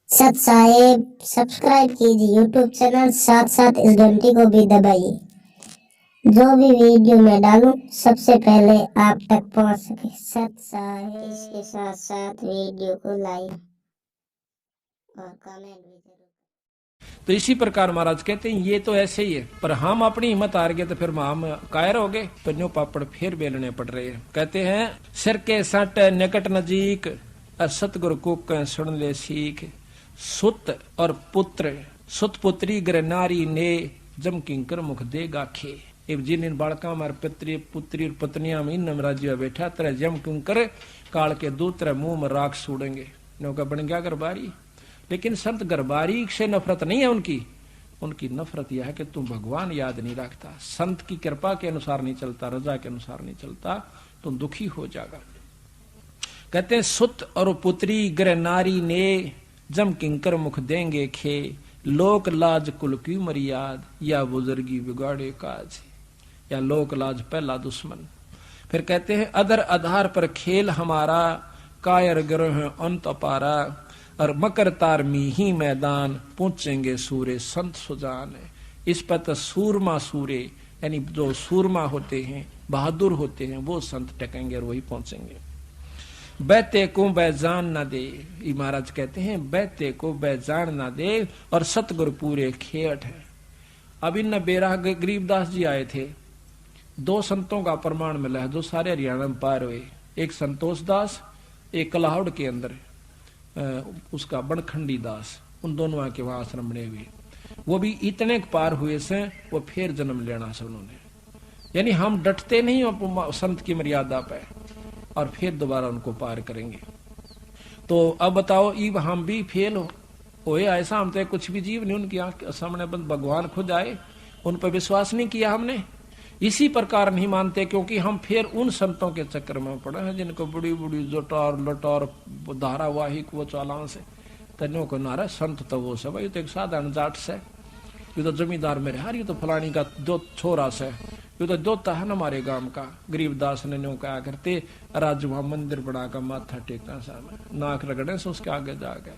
सत साहेब सब्सक्राइब कीजिए YouTube channel, साथ साथ इस घंटी को भी दबाइए। जो भी वीडियो मैं डालूं सबसे पहले आप तक पहुंच सके। सत साहेब इसके साथ साथ वीडियो को लाइक और कमेंट भी जरूर। तो इसी प्रकार महाराज कहते हैं ये तो ऐसे ही है, पर हम अपनी हिम्मत हार गए तो फिर हम कायर हो गए, तो न्यू पापड़ फिर बेलने पड़ रहे हैं। कहते हैं सिर के सट निकट नजीक, सतगुरु को सुन ले सीख। सुत और पुत्र, सुत पुत्री ग्र नारी ने, जम किंकर मुख देगा खे। इब जिन इन बालका मार पित्री पुत्री और पत्नियां में इन राज्य बैठा तरह जम किंकर काल के दूत तरह मुंह में राख सूडेंगे। नौका बन गया गरबारी। लेकिन संत गरबारी से नफरत नहीं है उनकी नफरत यह है कि तुम भगवान याद नहीं रखता, संत की कृपा के अनुसार नहीं चलता, रजा के अनुसार नहीं चलता, तुम दुखी हो जाएगा। कहते हैं सुत और पुत्री ग्र नारी ने, जम किंकर मुख देंगे खे। लोक लाज कुल की मर्याद, या बुजुर्गी बिगाड़े काज। या लोक लाज पहला दुश्मन। फिर कहते हैं अधर आधार पर खेल हमारा, कायर ग्रह अंत अपारा। और मकर तार मीही मैदान, पहुंचेंगे सूरे संत सुजान। इस पर तो सूरमा सूरे, यानी जो सूरमा होते हैं, बहादुर होते हैं, वो संत टकेंगे और वही पहुंचेंगे। बैते को बैजान ना दे, ये महाराज कहते हैं बैते को बैजान ना दे, और सतगुरु पूरे खेट है। अब इन बेराह गरीबदास जी आए थे, दो संतों का प्रमाण मिला है जो सारे हरियाणा में पार हुए। एक संतोष दास, एक कलाहौड़ के अंदर उसका बनखंडी दास, उन दोनों के वहां आश्रम बने हुए। वो भी इतने पार हुए से वो फिर जन्म लेना से उन्होंने, यानी हम डटते नहीं हो संत की मर्यादा पे, और फिर दोबारा उनको पार करेंगे। तो अब बताओ इब हम भी फेल हो ऐसा, हम तो कुछ भी जीव नहीं, उनकी आंख सामने बंद भगवान खुद आए, उन पर विश्वास नहीं किया हमने। इसी प्रकार नहीं मानते क्योंकि हम फिर उन संतों के चक्कर में पड़े हैं जिनको बड़ी बड़ी जोटार लटार धारावाहिक वो चालान से तन्यों को नारा संत तो वो सब, ये तो एक साधारण जाट से, ये तो जमींदार मेरे हार, ये तो फलानी का दो छोरा से, ये तो दोता है ना हमारे गांव का। गरीबदास ने न्यों कहा करते, राज वहां मंदिर बनाकर माथा टेकना सामने, नाक रगड़े से उसके आगे जा गए।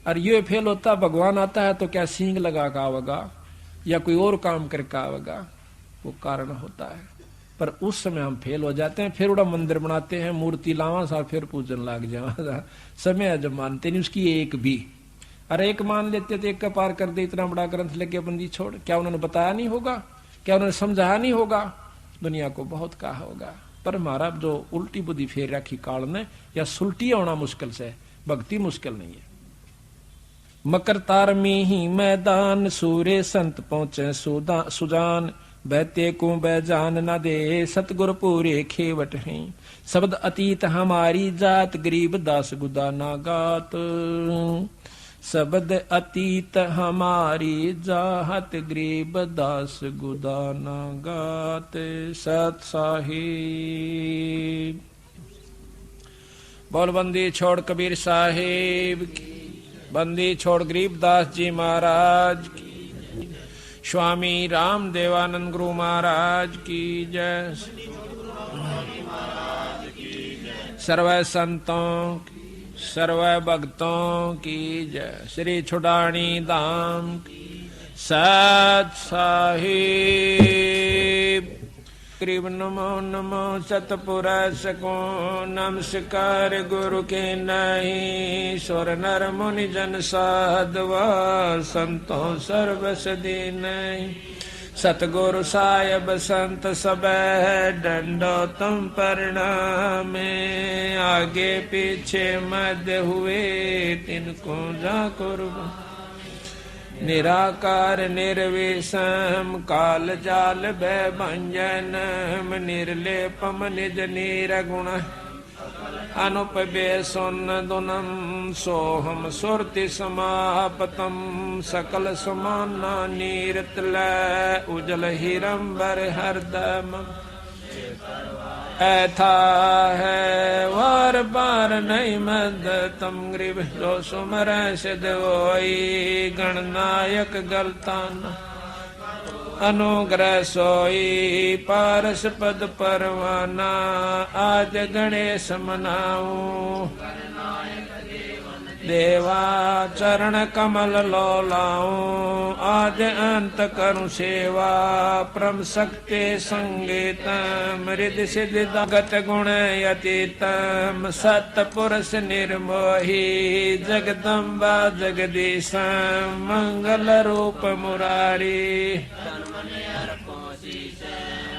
और ये फेल होता, भगवान आता है तो क्या सींग लगा का आवेगा या कोई और काम करके आवेगा, वो कारण होता है। पर उस समय हम फेल हो जाते हैं, फिर उड़ा मंदिर बनाते हैं, मूर्ति लावा सा, फिर पूजन लाग जावा। समय जब मानते नहीं उसकी एक भी, अरे एक मान लेते तो एक का पार कर दे, इतना बड़ा ग्रंथ लेके बंदी छोड़। क्या उन्होंने बताया नहीं होगा, क्या उन्होंने समझाया नहीं होगा, दुनिया को बहुत कहा होगा। पर हमारा जो उल्टी बुद्धि फेर रखी काल ने, या सुलटी होना मुश्किल से, भक्ति मुश्किल नहीं है। मकर तार में ही मैदान, सूरे संत पहुंचे सुजान। बैते को बैजान न दे, सतगुर पूरे खेवट हैं। शब्द अतीत हमारी जात, गरीब दास गुदा ना गात। शब्द अतीत हमारी जात, गरीब दास गुदा ना गात। सत साहिब बोल बंदी छोड़ कबीर साहिब की, बंदी छोड़ गरीबदास जी महाराज की, स्वामी राम देवानंद गुरु महाराज की जय। सर्व संतों की, सर्व भक्तों की जय। श्री छुड़ानी धाम की सत साहिब। ग्रीब नमो नमो सतपुरुष को, नमस्कार गुरु के नहीं। सुर नर मुनि जन साधवा, संतों सर्वस दीन। सतगुरु साहेब संत सब डंडो तुम प्रणामे। आगे पीछे मध्य हुए, तिनको जा कुर्बान। निराकार निर्विषम, काल जाल भय भंजनम। निर्लेपम निज निर्गुण, अनुपबे सुनदुनम। सोहम सुरति समापतम, सकल समाना नीरतलय। उजल हिरंबर हरदम, ऐथा है वार बार नहीं मद। तम गरीब जो सुमर सिद्ध होई, गणनायक गलतान अनुग्रह सोई। पारस पद परवाना, आज गणेश मनाऊं। देवा चरण कमल लो लाऊं, आज अंत करूं सेवा, परम शक्ति संगीतम, रिद्धि सिद्धि गत गुण यतीतम, सतपुरुष निर्मोही, जगदम्बा जगदीशम, मंगल रूप मुरारी,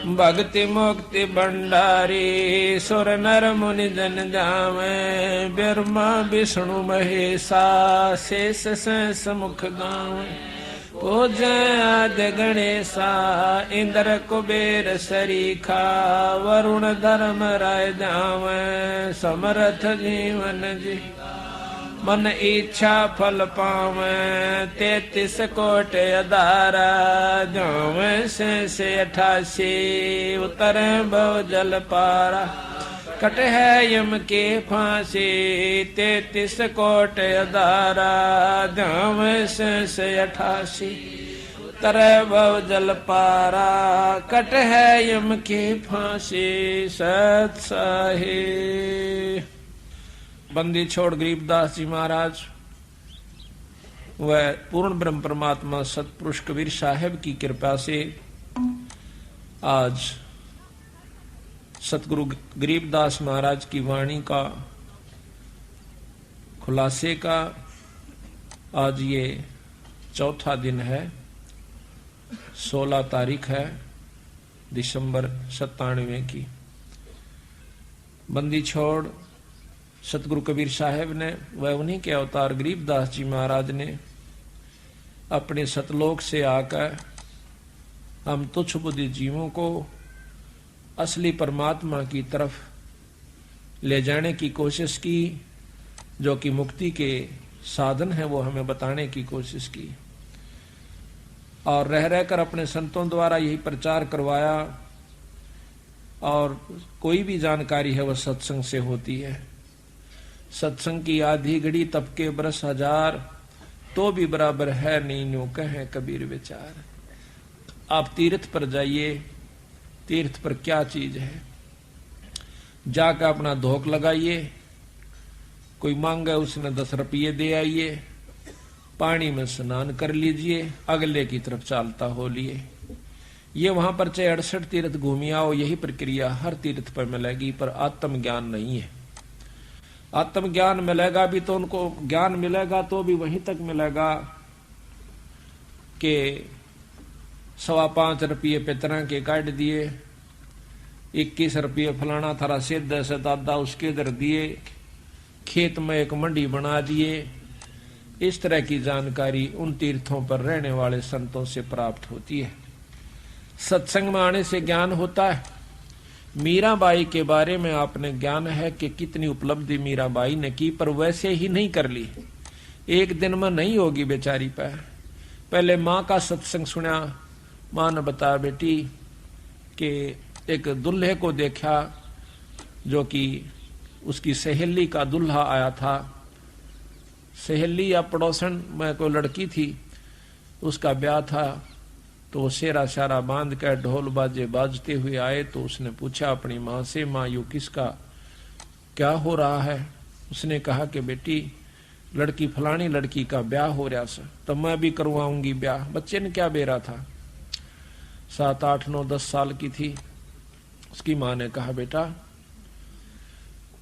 भक्ति मुक्ति भंडारी, सुर नर मुनि जन जावे, ब्रह्मा विष्णु महेशा, शेष शेष मुख गावे, पूजय आदि गणेशा, इंद्र कुबेर सरीखा, वरुण धर्म राय जावे, समर्थ जीवन जी, मन इच्छा फल पावे, 33 कोट अधारा, जावे से 88, उतर भव जल पारा, कट है यम के फांसी, 33 कोट अधारा, जावे से 88, उतर भव जल पारा, कट है यम के फांसी। सत साहिब बंदी छोड़ गरीबदास जी महाराज व पूर्ण ब्रह्म परमात्मा सतपुरुष कबीर साहब की कृपा से आज सतगुरु गरीबदास महाराज की वाणी का खुलासे का आज ये चौथा दिन है। 16 तारीख है दिसंबर 97 की। बंदी छोड़ सतगुरु कबीर साहब ने व उन्हीं के अवतार गरीबदास जी महाराज ने अपने सतलोक से आकर हम तुच्छ बुद्धि जीवों को असली परमात्मा की तरफ ले जाने की कोशिश की, जो कि मुक्ति के साधन है वो हमें बताने की कोशिश की, और रह रहकर अपने संतों द्वारा यही प्रचार करवाया। और कोई भी जानकारी है वह सत्संग से होती है। सत्संग की आधी घड़ी तब के बरस हजार, तो भी बराबर है नहीं न्यू कहें कबीर विचार। आप तीर्थ पर जाइए, तीर्थ पर क्या चीज है, जाकर अपना धोख लगाइए, कोई मांगे उसने 10 रुपये दे आइए, पानी में स्नान कर लीजिए, अगले की तरफ चालता हो लिए। ये वहां पर चाहे 68 तीर्थ घूमी आओ, यही प्रक्रिया हर तीर्थ पर मिलेगी, पर आत्मज्ञान नहीं है। आत्मज्ञान मिलेगा भी तो उनको ज्ञान मिलेगा तो भी वहीं तक मिलेगा कि 5.25 रुपये पितरा के काट दिए, 21 रुपये फलाना थारा सिद्ध से दादा उसके दर दिए, खेत में एक मंडी बना दिए। इस तरह की जानकारी उन तीर्थों पर रहने वाले संतों से प्राप्त होती है। सत्संग में आने से ज्ञान होता है। मीराबाई के बारे में आपने ज्ञान है कि कितनी उपलब्धि मीराबाई ने की, पर वैसे ही नहीं कर ली, एक दिन में नहीं होगी बेचारी पर। पहले माँ का सत्संग सुना, माँ ने बताया बेटी कि एक दूल्हे को देखा जो कि उसकी सहेली का दूल्हा आया था। सहेली या पड़ोसन में कोई लड़की थी, उसका ब्याह था, तो वो सेरा शारा बांध कर ढोल बाजे बाजते हुए आए। तो उसने पूछा अपनी माँ से, माँ यू किसका क्या हो रहा है? उसने कहा कि बेटी लड़की फलानी लड़की का ब्याह हो रहा सा, तो मैं भी करवाऊंगी ब्याह। बच्चे ने क्या बेरा था, 7, 8, 9, 10 साल की थी। उसकी माँ ने कहा बेटा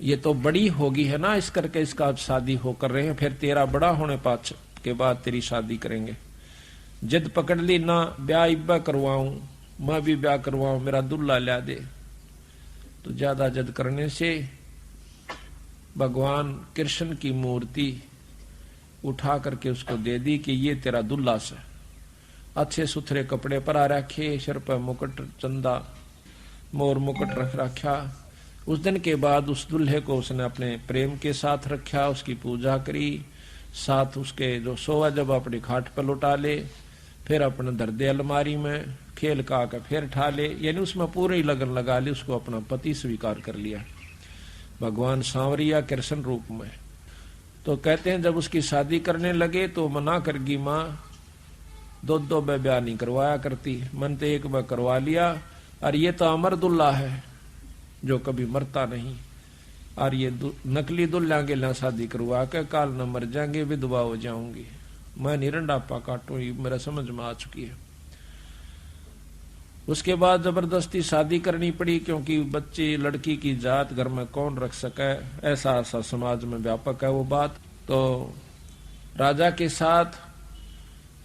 ये तो बड़ी होगी है ना, इस करके इसका शादी हो कर रहे हैं, फिर तेरा बड़ा होने पाछ के बाद तेरी शादी करेंगे। जिद पकड़ ली ना ब्याह इब्बा करवाऊं, मैं भी ब्याह करवाऊं, मेरा दुल्ला ला दे। तो ज्यादा जिद करने से भगवान कृष्ण की मूर्ति उठा करके उसको दे दी कि ये तेरा दुल्ला से। अच्छे सुथरे कपड़े परा रखे, सिर पर मुकुट चंदा मोर मुकुट रख रखा। उस दिन के बाद उस दुल्हे को उसने अपने प्रेम के साथ रखा, उसकी पूजा करी, साथ उसके जो सोवा जब अपनी खाट पर लुटा ले, फिर अपने धर दे अलमारी में, खेल का फिर ठा ले, यानी उसमें पूरी लगन लगा ली, उसको अपना पति स्वीकार कर लिया भगवान सांवरिया कृष्ण रूप में। तो कहते हैं जब उसकी शादी करने लगे तो मना करगी माँ, 2 ब्याह नहीं करवाया करती, मन तो एक बार करवा लिया, और ये तो अमर दुल्ला है जो कभी मरता नहीं। और ये नकली दुल्हा के ला शादी करवा के काल न मर जाएंगे, विधवा हो जाऊंगी, मैं निरंडापा काटू, ये मेरा समझ में आ चुकी है। उसके बाद जबरदस्ती शादी करनी पड़ी, क्योंकि बच्ची लड़की की जात घर में कौन रख सके, ऐसा ऐसा समाज में व्यापक है वो बात। तो राजा के साथ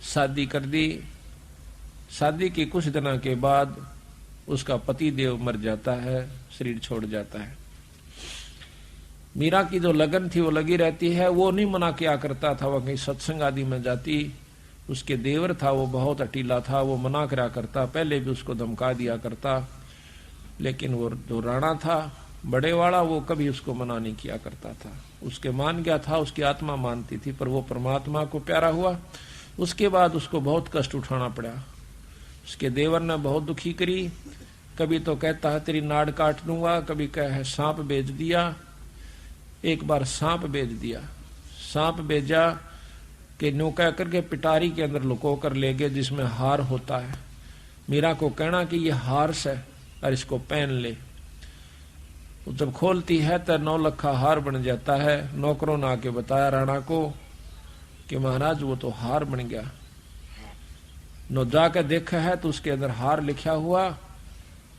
शादी कर दी। शादी के कुछ दिनों के बाद उसका पति देव मर जाता है, शरीर छोड़ जाता है। मीरा की जो लगन थी वो लगी रहती है। वो नहीं मना किया करता था, वह कहीं सत्संग आदि में जाती। उसके देवर था वो बहुत अटीला था, वो मना करा करता, पहले भी उसको धमका दिया करता, लेकिन वो जो राणा था बड़े वाला, वो कभी उसको मना नहीं किया करता था। उसके मान गया था, उसकी आत्मा मानती थी, पर वो परमात्मा को प्यारा हुआ। उसके बाद उसको बहुत कष्ट उठाना पड़ा। उसके देवर ने बहुत दुखी करी, कभी तो कहता है तेरी नाड़ काट दूंगा, कभी कहे सांप बेच दिया। एक बार सांप बेच दिया, सांप बेचा कि नो कह करके पिटारी के अंदर लुको कर ले गए, जिसमें हार होता है। मीरा को कहना कि ये हार से और इसको पहन ले। तो जब खोलती है तो 9 लखा हार बन जाता है। नौकरों ने आके बताया राणा को कि महाराज वो तो हार बन गया। नो जाकर देखा है तो उसके अंदर हार लिखा हुआ,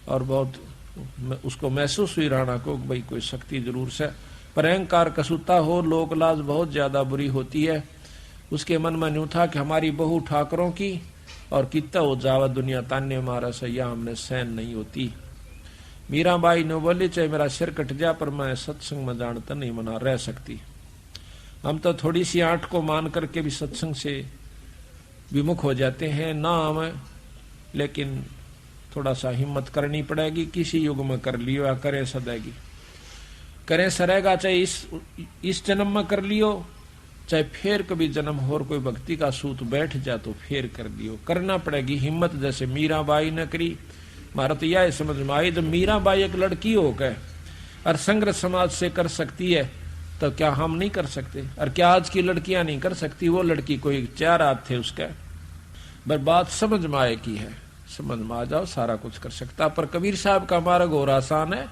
और बहुत उसको महसूस हुई राणा को भाई कोई शक्ति जरूर से, पर अहंकार कसूता हो, लोक लाज बहुत ज्यादा बुरी होती है। उसके मन में न्यू था कि हमारी बहू ठाकरों की, और कितना हो जावा दुनिया ताने मारा से, या हमने सहन नहीं होती। मीराबाई ने बोली चाहे मेरा सिर कट जा, पर मैं सत्संग में जानता नहीं मना रह सकती। हम तो थोड़ी सी आंट को मान करके भी सत्संग से विमुख हो जाते हैं ना हमें, लेकिन थोड़ा सा हिम्मत करनी पड़ेगी। किसी युग में कर लियो या करे सदेगी, करें सरेगा, चाहे इस जन्म में कर लियो, चाहे फिर कभी जन्म और कोई भक्ति का सूत बैठ जा तो फिर कर लियो, करना पड़ेगी हिम्मत। जैसे मीराबाई ने करी। मारा तो यह समझ में आई, जब मीराबाई एक लड़की हो गए और संग्रह समाज से कर सकती है, तो क्या हम नहीं कर सकते? और क्या आज की लड़कियां नहीं कर सकती? वो लड़की कोई 4 हाथ थे उसके, पर बात समझ में आए की है, समझ में आ जाओ सारा कुछ कर सकता। पर कबीर साहब का मार्ग और आसान है,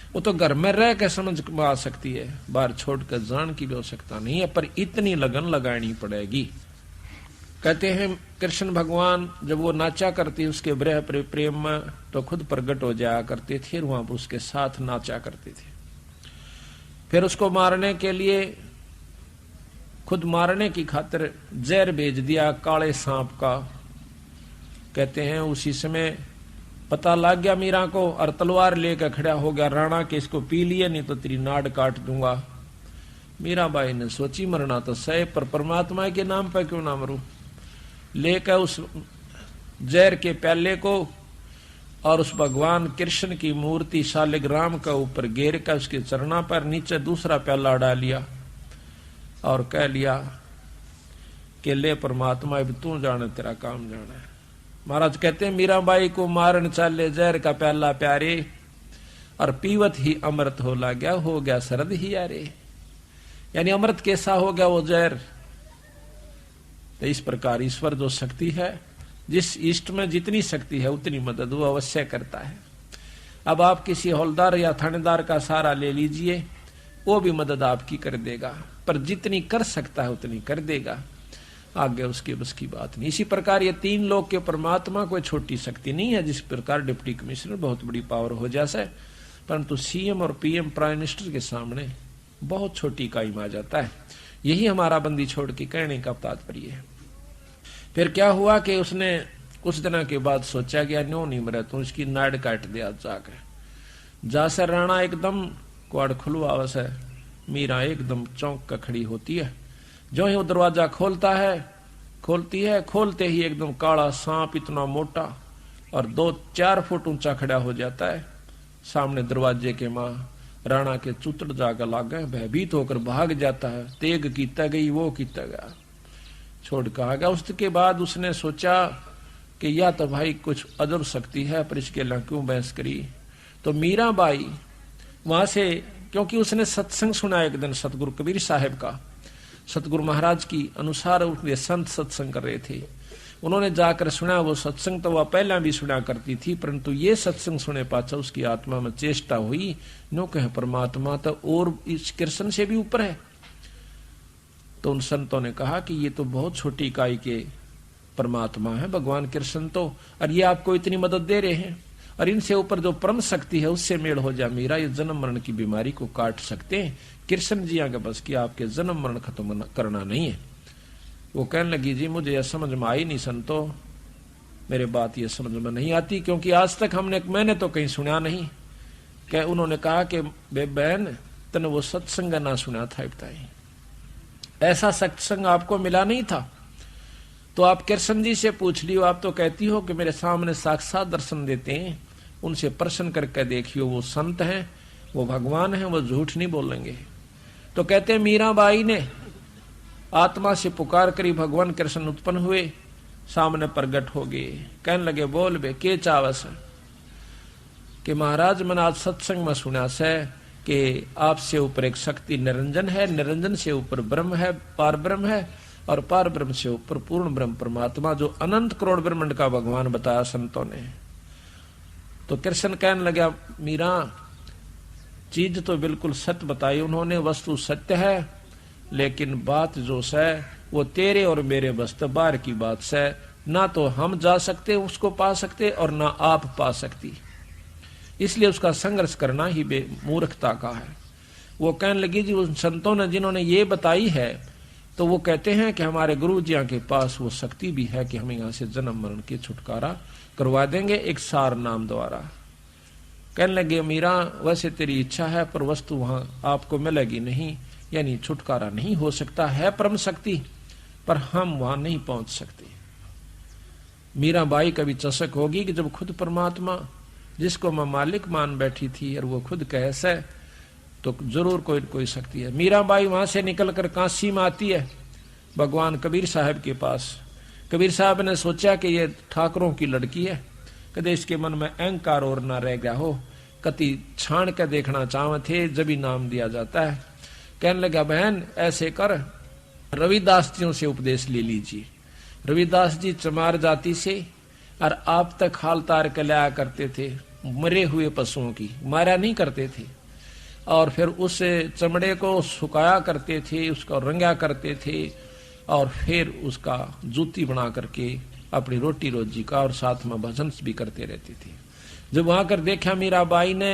वो तो घर में रह के समझ में आ सकती है, बाहर छोड़कर जान की भी आवश्यकता नहीं है, पर इतनी लगन लगानी पड़ेगी। कहते हैं कृष्ण भगवान जब वो नाचा करती उसके ब्रह प्रेम में, तो खुद प्रकट हो जाया करते थे, वहां पर उसके साथ नाचा करते थे। फिर उसको मारने के लिए, खुद मारने की खातिर जहर भेज दिया काले सांप का। कहते हैं उसी समय पता लग गया मीरा को, और तलवार लेकर खड़ा हो गया राणा के, इसको पी लिए नहीं तो तेरी नाड़ काट दूंगा। मीराबाई ने सोची मरना तो सही, पर परमात्मा के नाम पर क्यों ना मरूं। लेकर उस जहर के प्याले को और उस भगवान कृष्ण की मूर्ति शालिग्राम का ऊपर घेर कर उसके चरणा पर नीचे दूसरा प्याला डाल लिया, और कह लिया कि ले परमात्मा अब तू जाने, तेरा काम जाना है। महाराज कहते हैं मीराबाई को मारन चाले जहर का प्याला प्यारे, और पीवत ही अमृत हो ला गया, हो गया शरद ही यारे। यानी अमृत कैसा हो गया वो जहर। तो इस प्रकार ईश्वर जो शक्ति है, जिस इष्ट में जितनी शक्ति है उतनी मदद वो अवश्य करता है। अब आप किसी हौलदार या थानेदार का सहारा ले लीजिए, वो भी मदद आपकी कर देगा, पर जितनी कर सकता है उतनी कर देगा, आगे उसके बस की बात नहीं। इसी प्रकार ये 3 लोग के परमात्मा कोई छोटी शक्ति नहीं है। जिस प्रकार डिप्टी कमिश्नर बहुत बड़ी पावर हो जाए, परंतु सीएम और पीएम प्राइम मिनिस्टर के सामने बहुत छोटी इकाई में आ जाता है। यही हमारा बंदी छोड़ के कहने का तात्पर्य है। फिर क्या हुआ कि उसने कुछ दिनों के बाद सोचा गया न्यो नहीं मरे तो उसकी नाड़ काट दिया जाकर। जासे राणा एकदम क्वाड़ खुलवावस है, मीरा एकदम चौंक कर खड़ी होती है। जो ही वो दरवाजा खोलती है, खोलते ही एकदम काला सांप इतना मोटा और 2-4 फुट ऊंचा खड़ा हो जाता है सामने दरवाजे के। मां राणा के चुतड़ जाकर लाग गए, भयभीत होकर भाग जाता है। तेग कीता गई वो कीता गया, छोड़ कर आ गया। उसके बाद उसने सोचा कि या तो भाई कुछ अजब शक्ति है, पर इसके लिए क्यों बहस करी। तो मीराबाई वहां से, क्योंकि उसने सत्संग सुना एक दिन सतगुरु कबीर साहब का, सतगुरु महाराज की अनुसार उसने संत सत्संग कर रहे थे। उन्होंने जाकर सुना वो सत्संग, तो वह पहला भी सुना करती थी, परंतु ये सत्संग सुने पाछा उसकी आत्मा में चेष्टा हुई, नो कहे परमात्मा तो और इस कृष्ण से भी ऊपर है। तो उन संतों ने कहा कि ये तो बहुत छोटी इकाई के परमात्मा है भगवान कृष्ण तो, और ये आपको इतनी मदद दे रहे हैं, और इनसे ऊपर जो परम शक्ति है उससे मेल हो जा मीरा, ये जन्म मरण की बीमारी को काट सकते हैं। कृष्ण जी आगे बस कि आपके जन्म मरण खत्म करना नहीं है। वो कहने लगी जी मुझे यह समझ में आई नहीं संतो, मेरे बात ये समझ में नहीं आती, क्योंकि आज तक मैंने तो कहीं सुना नहीं। क्या उन्होंने कहा कि बहन तने वो सत्संग ना सुना था, बताई ऐसा सत्संग आपको मिला नहीं था, तो आप कृष्ण जी से पूछ लियो। आप तो कहती हो कि मेरे सामने साक्षात दर्शन देते हैं, उनसे प्रश्न करके देखियो, वो संत हैं, वो भगवान हैं, वो झूठ नहीं बोलेंगे। तो कहते मीराबाई ने आत्मा से पुकार करी, भगवान कृष्ण उत्पन्न हुए, सामने प्रगट हो गए, कहने लगे बोल बे के चावस कि महाराज मैंने आज सत्संग में सुना से कि आपसे ऊपर एक शक्ति निरंजन है, निरंजन से ऊपर ब्रह्म है, पार ब्रह्म है, और पार ब्रह्म से ऊपर पूर्ण ब्रह्म परमात्मा जो अनंत करोड़ ब्रह्मांड का भगवान बताया संतों ने। तो कृष्ण कहने लगा मीरा चीज तो बिल्कुल सत्य बताई उन्होंने, वस्तु सत्य है, लेकिन बात जो है वो तेरे और मेरे बस बाहर की बात है, ना तो हम जा सकते उसको पा सकते और ना आप पा सकती, इसलिए उसका संघर्ष करना ही मूर्खता का है। वो कहने लगी जी उन संतों ने जिन्होंने ये बताई है, तो वो कहते हैं कि हमारे गुरु जी के पास वो शक्ति भी है कि हम यहाँ से जन्म मरण की छुटकारा करवा देंगे एक सार नाम द्वारा। कहने लगे मीरा वैसे तेरी इच्छा है, पर वस्तु वहां आपको मिलेगी नहीं, यानी छुटकारा नहीं हो सकता है परम शक्ति, पर हम वहां नहीं पहुंच सकते। मीराबाई का भी चशक होगी कि जब खुद परमात्मा जिसको मैं मालिक मान बैठी थी और वो खुद कैसे, तो जरूर कोई कोई शक्ति है। मीराबाई वहां से निकलकर काशी में आती है भगवान कबीर साहब के पास। कबीर साहब ने सोचा कि ये ठाकरों की लड़की है, कदे इसके मन में अहंकार और ना रह गया हो, कति छाण के देखना चाहते थे, जब ही नाम दिया जाता है। कहने लगा बहन ऐसे कर, रविदास जियों से उपदेश ले लीजिए। रविदास जी चमार जाति से, और आप तक हाल तार के लाया करते थे मरे हुए पशुओं की, मारा नहीं करते थे, और फिर उस चमड़े को सुखाया करते थे, उसको रंगा करते थे, और फिर उसका जूती बना करके अपनी रोटी रोजी का और साथ में भजन भी करते रहते थे। जब वहां कर देखा मीराबाई ने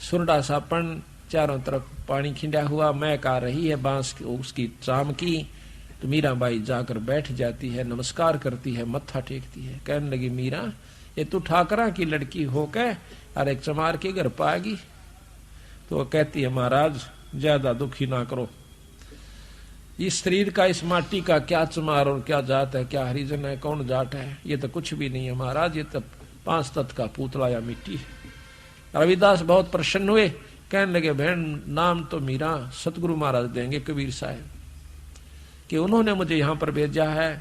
सुरडा सापन चारों तरफ पानी खिंडा हुआ, महक आ रही है बांस उसकी चाम की, तो मीराबाई जाकर बैठ जाती है, नमस्कार करती है, मत्था टेकती है। कहने लगी मीरा ये तू ठाकरा की लड़की हो के और एक चमार के घर पाएगी? तो कहती है महाराज ज्यादा दुखी ना करो, इस शरीर का इस माटी का क्या चमार और क्या जात है, क्या हरिजन है, कौन जाट है, ये तो कुछ भी नहीं है महाराज, ये तो 5 तत्व का पुतला या मिट्टी है। रविदास बहुत प्रसन्न हुए, कहने लगे बहन नाम तो मीरा सतगुरु महाराज देंगे कबीर साहब कि उन्होंने मुझे यहाँ पर भेजा है।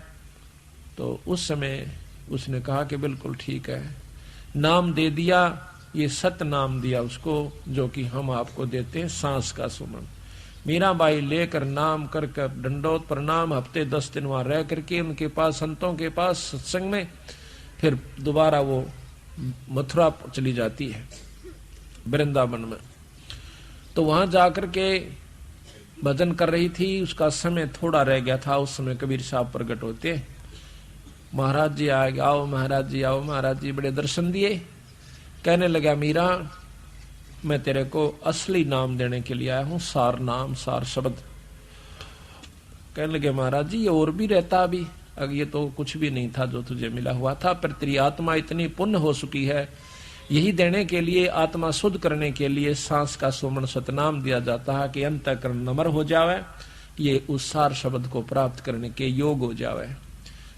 तो उस समय उसने कहा कि बिल्कुल ठीक है, नाम दे दिया, ये सत्य नाम दिया उसको जो कि हम आपको देते हैं, सांस का सुमन। मीराबाई लेकर नाम करके दंडोत प्रणाम, हफ्ते 10 दिन वहां रह करके उनके पास संतों के पास सत्संग में, फिर दोबारा वो मथुरा चली जाती है वृंदावन में। तो वहां जाकर के भजन कर रही थी, उसका समय थोड़ा रह गया था, उस समय कबीर साहब प्रकट होते, महाराज जी आए, आओ महाराज जी आओ। महाराज जी बड़े दर्शन दिए, कहने लगा मीरा मैं तेरे को असली नाम देने के लिए आया हूं, सार नाम सार शब्द। कहने लगे महाराज जी ये और भी रहता अभी, अब ये तो कुछ भी नहीं था जो तुझे मिला हुआ था, पर तेरी आत्मा इतनी पुण्य हो चुकी है, यही देने के लिए, आत्मा शुद्ध करने के लिए सांस का सुमन सतनाम दिया जाता है कि अंतःकरण नम्र हो जावे, ये उस सार शब्द को प्राप्त करने के योग हो जावे।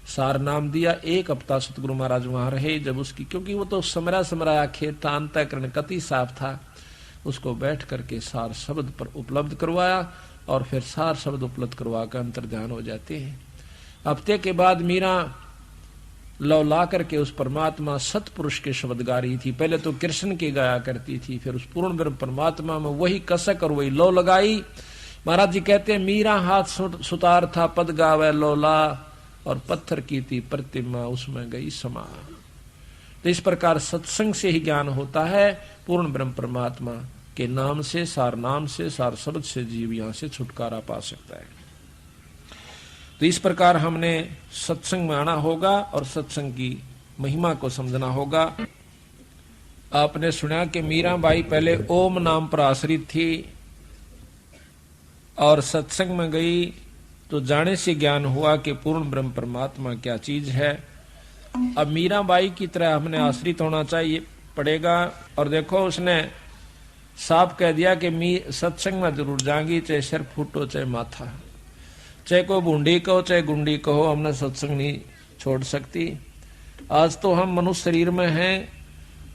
सार नाम दिया। 1 हफ्ता सतगुरु महाराज वहां रहे, जब उसकी, क्योंकि वो तो समराया खेत था, अंतःकरण कति साफ था, उसको बैठ करके सार शब्द पर उपलब्ध करवाया, और फिर सार शब्द उपलब्ध करवा कर अंतर ध्यान हो जाते हैं। हफ्ते के बाद मीरा लौ ला करके उस परमात्मा सतपुरुष के शब्द गा रही थी। पहले तो कृष्ण के गाया करती थी, फिर उस पूर्ण ब्रह्म परमात्मा में वही कसक और वही लौ लगाई। महाराज जी कहते हैं मीरा हाथ सुतार था पद गावे लौला, और पत्थर की थी प्रतिमा उसमें गई समा। तो इस प्रकार सत्संग से ही ज्ञान होता है। पूर्ण ब्रह्म परमात्मा के नाम से, सार नाम से, सार शब्द से जीव यहां से छुटकारा पा सकता है। तो इस प्रकार हमने सत्संग में आना होगा और सत्संग की महिमा को समझना होगा। आपने सुना कि मीराबाई पहले ओम नाम पर आश्रित थी और सत्संग में गई तो जाने से ज्ञान हुआ कि पूर्ण ब्रह्म परमात्मा क्या चीज है। अब मीराबाई की तरह हमने आश्रित होना चाहिए पड़ेगा। और देखो उसने साफ कह दिया कि सत्संग में जरूर जाएंगी, चाहे सिर फूटो चाहे माथा, चाहे को बूंदी कहो चाहे गुंडी कहो, हमने सत्संग नहीं छोड़ सकती। आज तो हम मनुष्य शरीर में हैं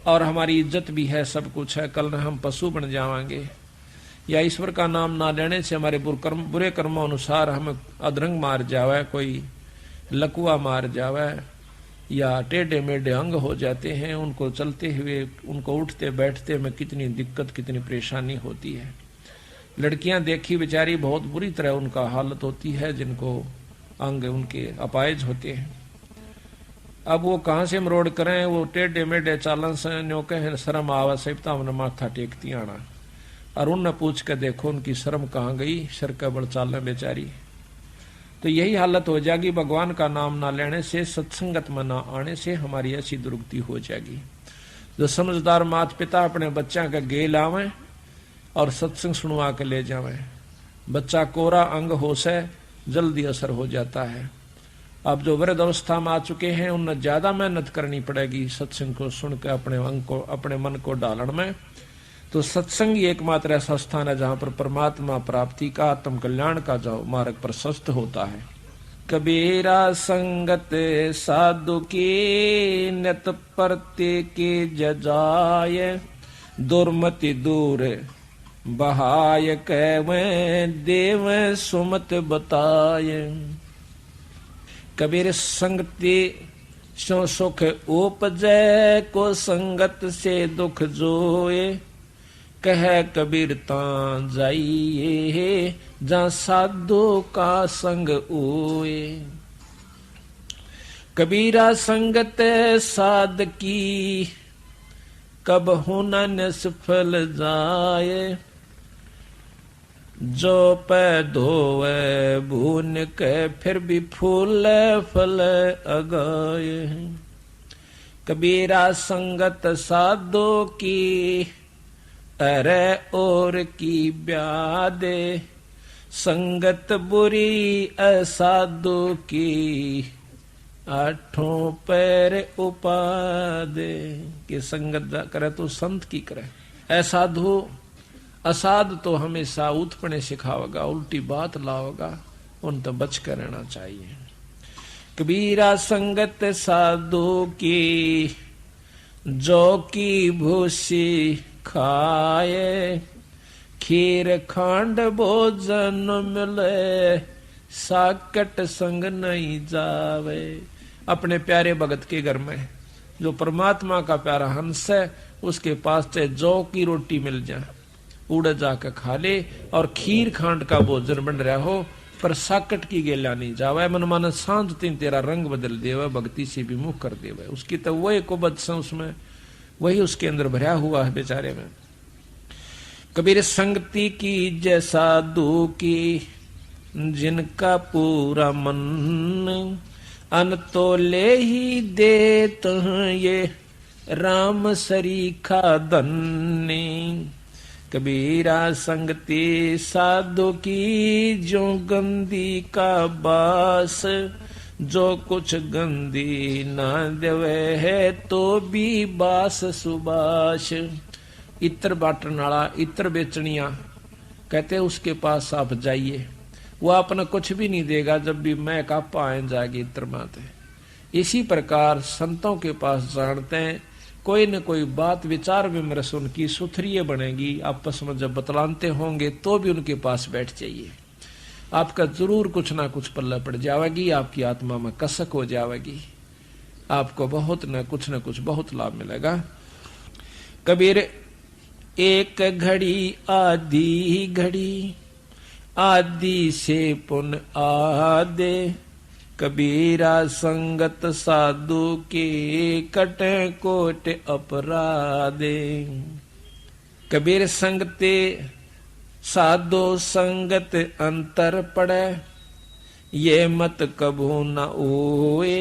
और हमारी इज्जत भी है, सब कुछ है, कल हम पशु बन जाएंगे या ईश्वर का नाम ना लेने से हमारे बुरे कर्मों अनुसार हमें अधरंग मार जावे, कोई लकुआ मार जावे या टेढ़े मेढ़े अंग हो जाते हैं, उनको चलते हुए उनको उठते बैठते में कितनी दिक्कत कितनी परेशानी होती है। लड़कियां देखी बेचारी बहुत बुरी तरह उनका हालत होती है, जिनको अंग उनके अपायज होते हैं। अब वो कहाँ से मरोड़ करें, वो टेढ़े मेढ़े चालन से न्यो कहे शर्म आवा सहिता हमने माथा टेकती आना। और उनने पूछ के देखो उनकी शर्म कहाँ गई, सर का बड़ चाल बेचारी। तो यही हालत हो जाएगी भगवान का नाम ना लेने से, सत्संगत में ना आने से हमारी ऐसी दुर्गति हो जाएगी। जो समझदार माता पिता अपने बच्चा का गे लावे और सत्संग सुनवा के ले जावे, बच्चा कोरा अंग हो से जल्दी असर हो जाता है। अब जो वृद्ध अवस्था में आ चुके हैं उन्हें ज्यादा मेहनत करनी पड़ेगी सत्संग को सुन के अपने अंग को अपने मन को डालन में। तो सत्संग ही एकमात्र ऐसा स्थान है जहां पर परमात्मा प्राप्ति का, आत्म कल्याण का जो मार्ग प्रशस्त होता है। कबीरा संगत साधु की नित परते के जजाय, दुर्मति दूर बहाय कहवे देव सुमत बताए। कबीर संगति सो सुख उपजय, को संगत से दुख जोए, कह कबीर तां जाइए जहाँ साधु का संग ओए। कबीरा संगत साध की, कब होना निष्फल जाए, जो पै धोवे भून के फिर भी फूल फल अगाए। कबीरा संगत साधो की, अरे और की ब्यादे, संगत बुरी असाधु की, आठों पैर उपादे। कि संगत करे तो संत की करे, असाधु असाध तो हमेशा उत्पन्न सिखावेगा, उल्टी बात लावेगा, उन तो बच कर रहना चाहिए। कबीरा संगत साधु की, जो की भूसी खाए, खीर खांड भोजन मिले, साकट संग नहीं जावे। अपने प्यारे भगत के घर में जो परमात्मा का प्यारा हंस है, उसके पास चाहे जौ की रोटी मिल जाए उड़ जाकर खा ले, और खीर खांड का भोजन बन रहा हो पर साकट की गेला नहीं जावे। मन मन सांझ तीन तेरा रंग बदल देवे, भक्ति से विमुख कर देवे। उसकी तो वही कुबद से उसमें वही उसके अंदर भरा हुआ है बेचारे में। कबीर संगति की जैसा दू की, जिनका पूरा मन, अन तो ले ही देत ये राम सरीखा धन्नी। कबीरा संगति साधु की, जो गंदी का बास, जो कुछ गंदी ना देवे है तो भी बास सुबास। इत्र बाटन वाला, इत्र बेचनिया कहते उसके पास आप जाइए, वो आपने कुछ भी नहीं देगा जब भी मैं का पाए जाएगी इत्र माते। इसी प्रकार संतों के पास जानते हैं, कोई न कोई बात विचार विमर्श उनकी सुथरी बनेगी। आपस में जब बतलाते होंगे तो भी उनके पास बैठ जाइए, आपका जरूर कुछ ना कुछ पल्ला पड़ जाएगी, आपकी आत्मा में कसक हो जाएगी, आपको बहुत न कुछ बहुत लाभ मिलेगा। कबीर एक घड़ी आधी घड़ी, आदि से पुन आदे, कबीरा संगत साधु के कटे कोट अपराधे। कबीर संगते साधो संगत अंतर पड़े, ये मत कभू न ओए।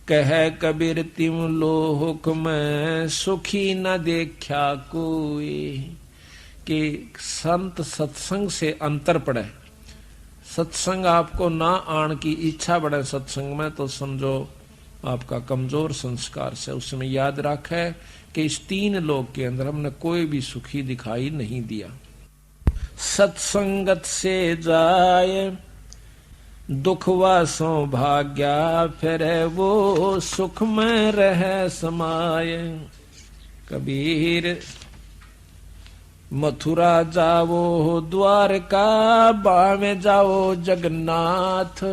कह कबीर तिम लोक में सुखी न देखा कोई। कि संत सत्संग से अंतर पड़े, सत्संग आपको ना आन की इच्छा बढ़े सत्संग में, तो समझो आपका कमजोर संस्कार से। उसमें याद रखे कि इस 3 लोक के अंदर हमने कोई भी सुखी दिखाई नहीं दिया। सत्संगत से जाए दुखवा सौभाग्या, फिर वो सुख में रह समाये। कबीर मथुरा जाओ द्वारका, बावे जाओ जगन्नाथ।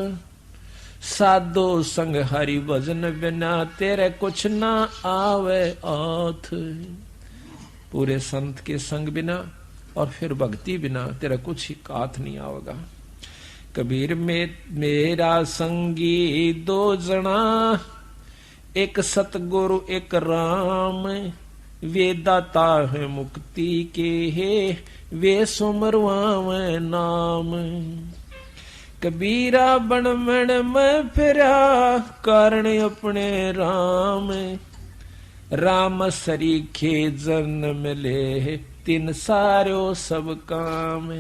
साधो संग हरि भजन बिना, तेरे कुछ ना आवे आथ। पूरे संत के संग बिना और फिर भक्ति बिना तेरा कुछ ही हाथ नहीं आवेगा। कबीर में मेरा संगी 2 जना, एक सतगुरु एक राम। वे दाता है मुक्ति के है, वे सुमरवावे नाम। कबीरा बन मन में फिरा, कारण अपने राम। राम सरीखे जन्म मिले, 3 सारो सब काम।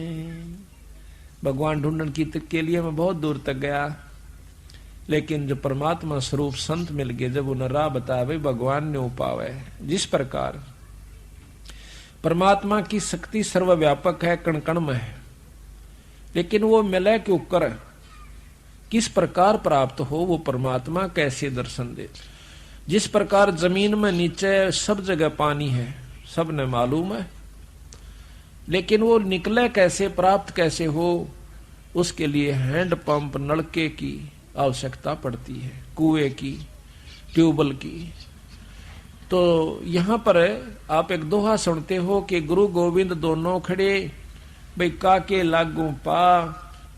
भगवान ढूंढन की तक के लिए मैं बहुत दूर तक गया, लेकिन जो परमात्मा स्वरूप संत मिल गए, जब उन्हें राह बताया भाई भगवान ने उपावे। जिस प्रकार परमात्मा की शक्ति सर्वव्यापक है, कण कण में है, लेकिन वो मिले क्यों कर, किस प्रकार प्राप्त हो वो परमात्मा, कैसे दर्शन दे। जिस प्रकार जमीन में नीचे सब जगह पानी है, सबने मालूम है, लेकिन वो निकले कैसे, प्राप्त कैसे हो, उसके लिए हैंड पंप नलके की आवश्यकता पड़ती है, कुएं की, ट्यूबवेल की। तो यहां पर आप एक दोहा सुनते हो कि गुरु गोविंद दोनों खड़े, भाई काके लागू पा,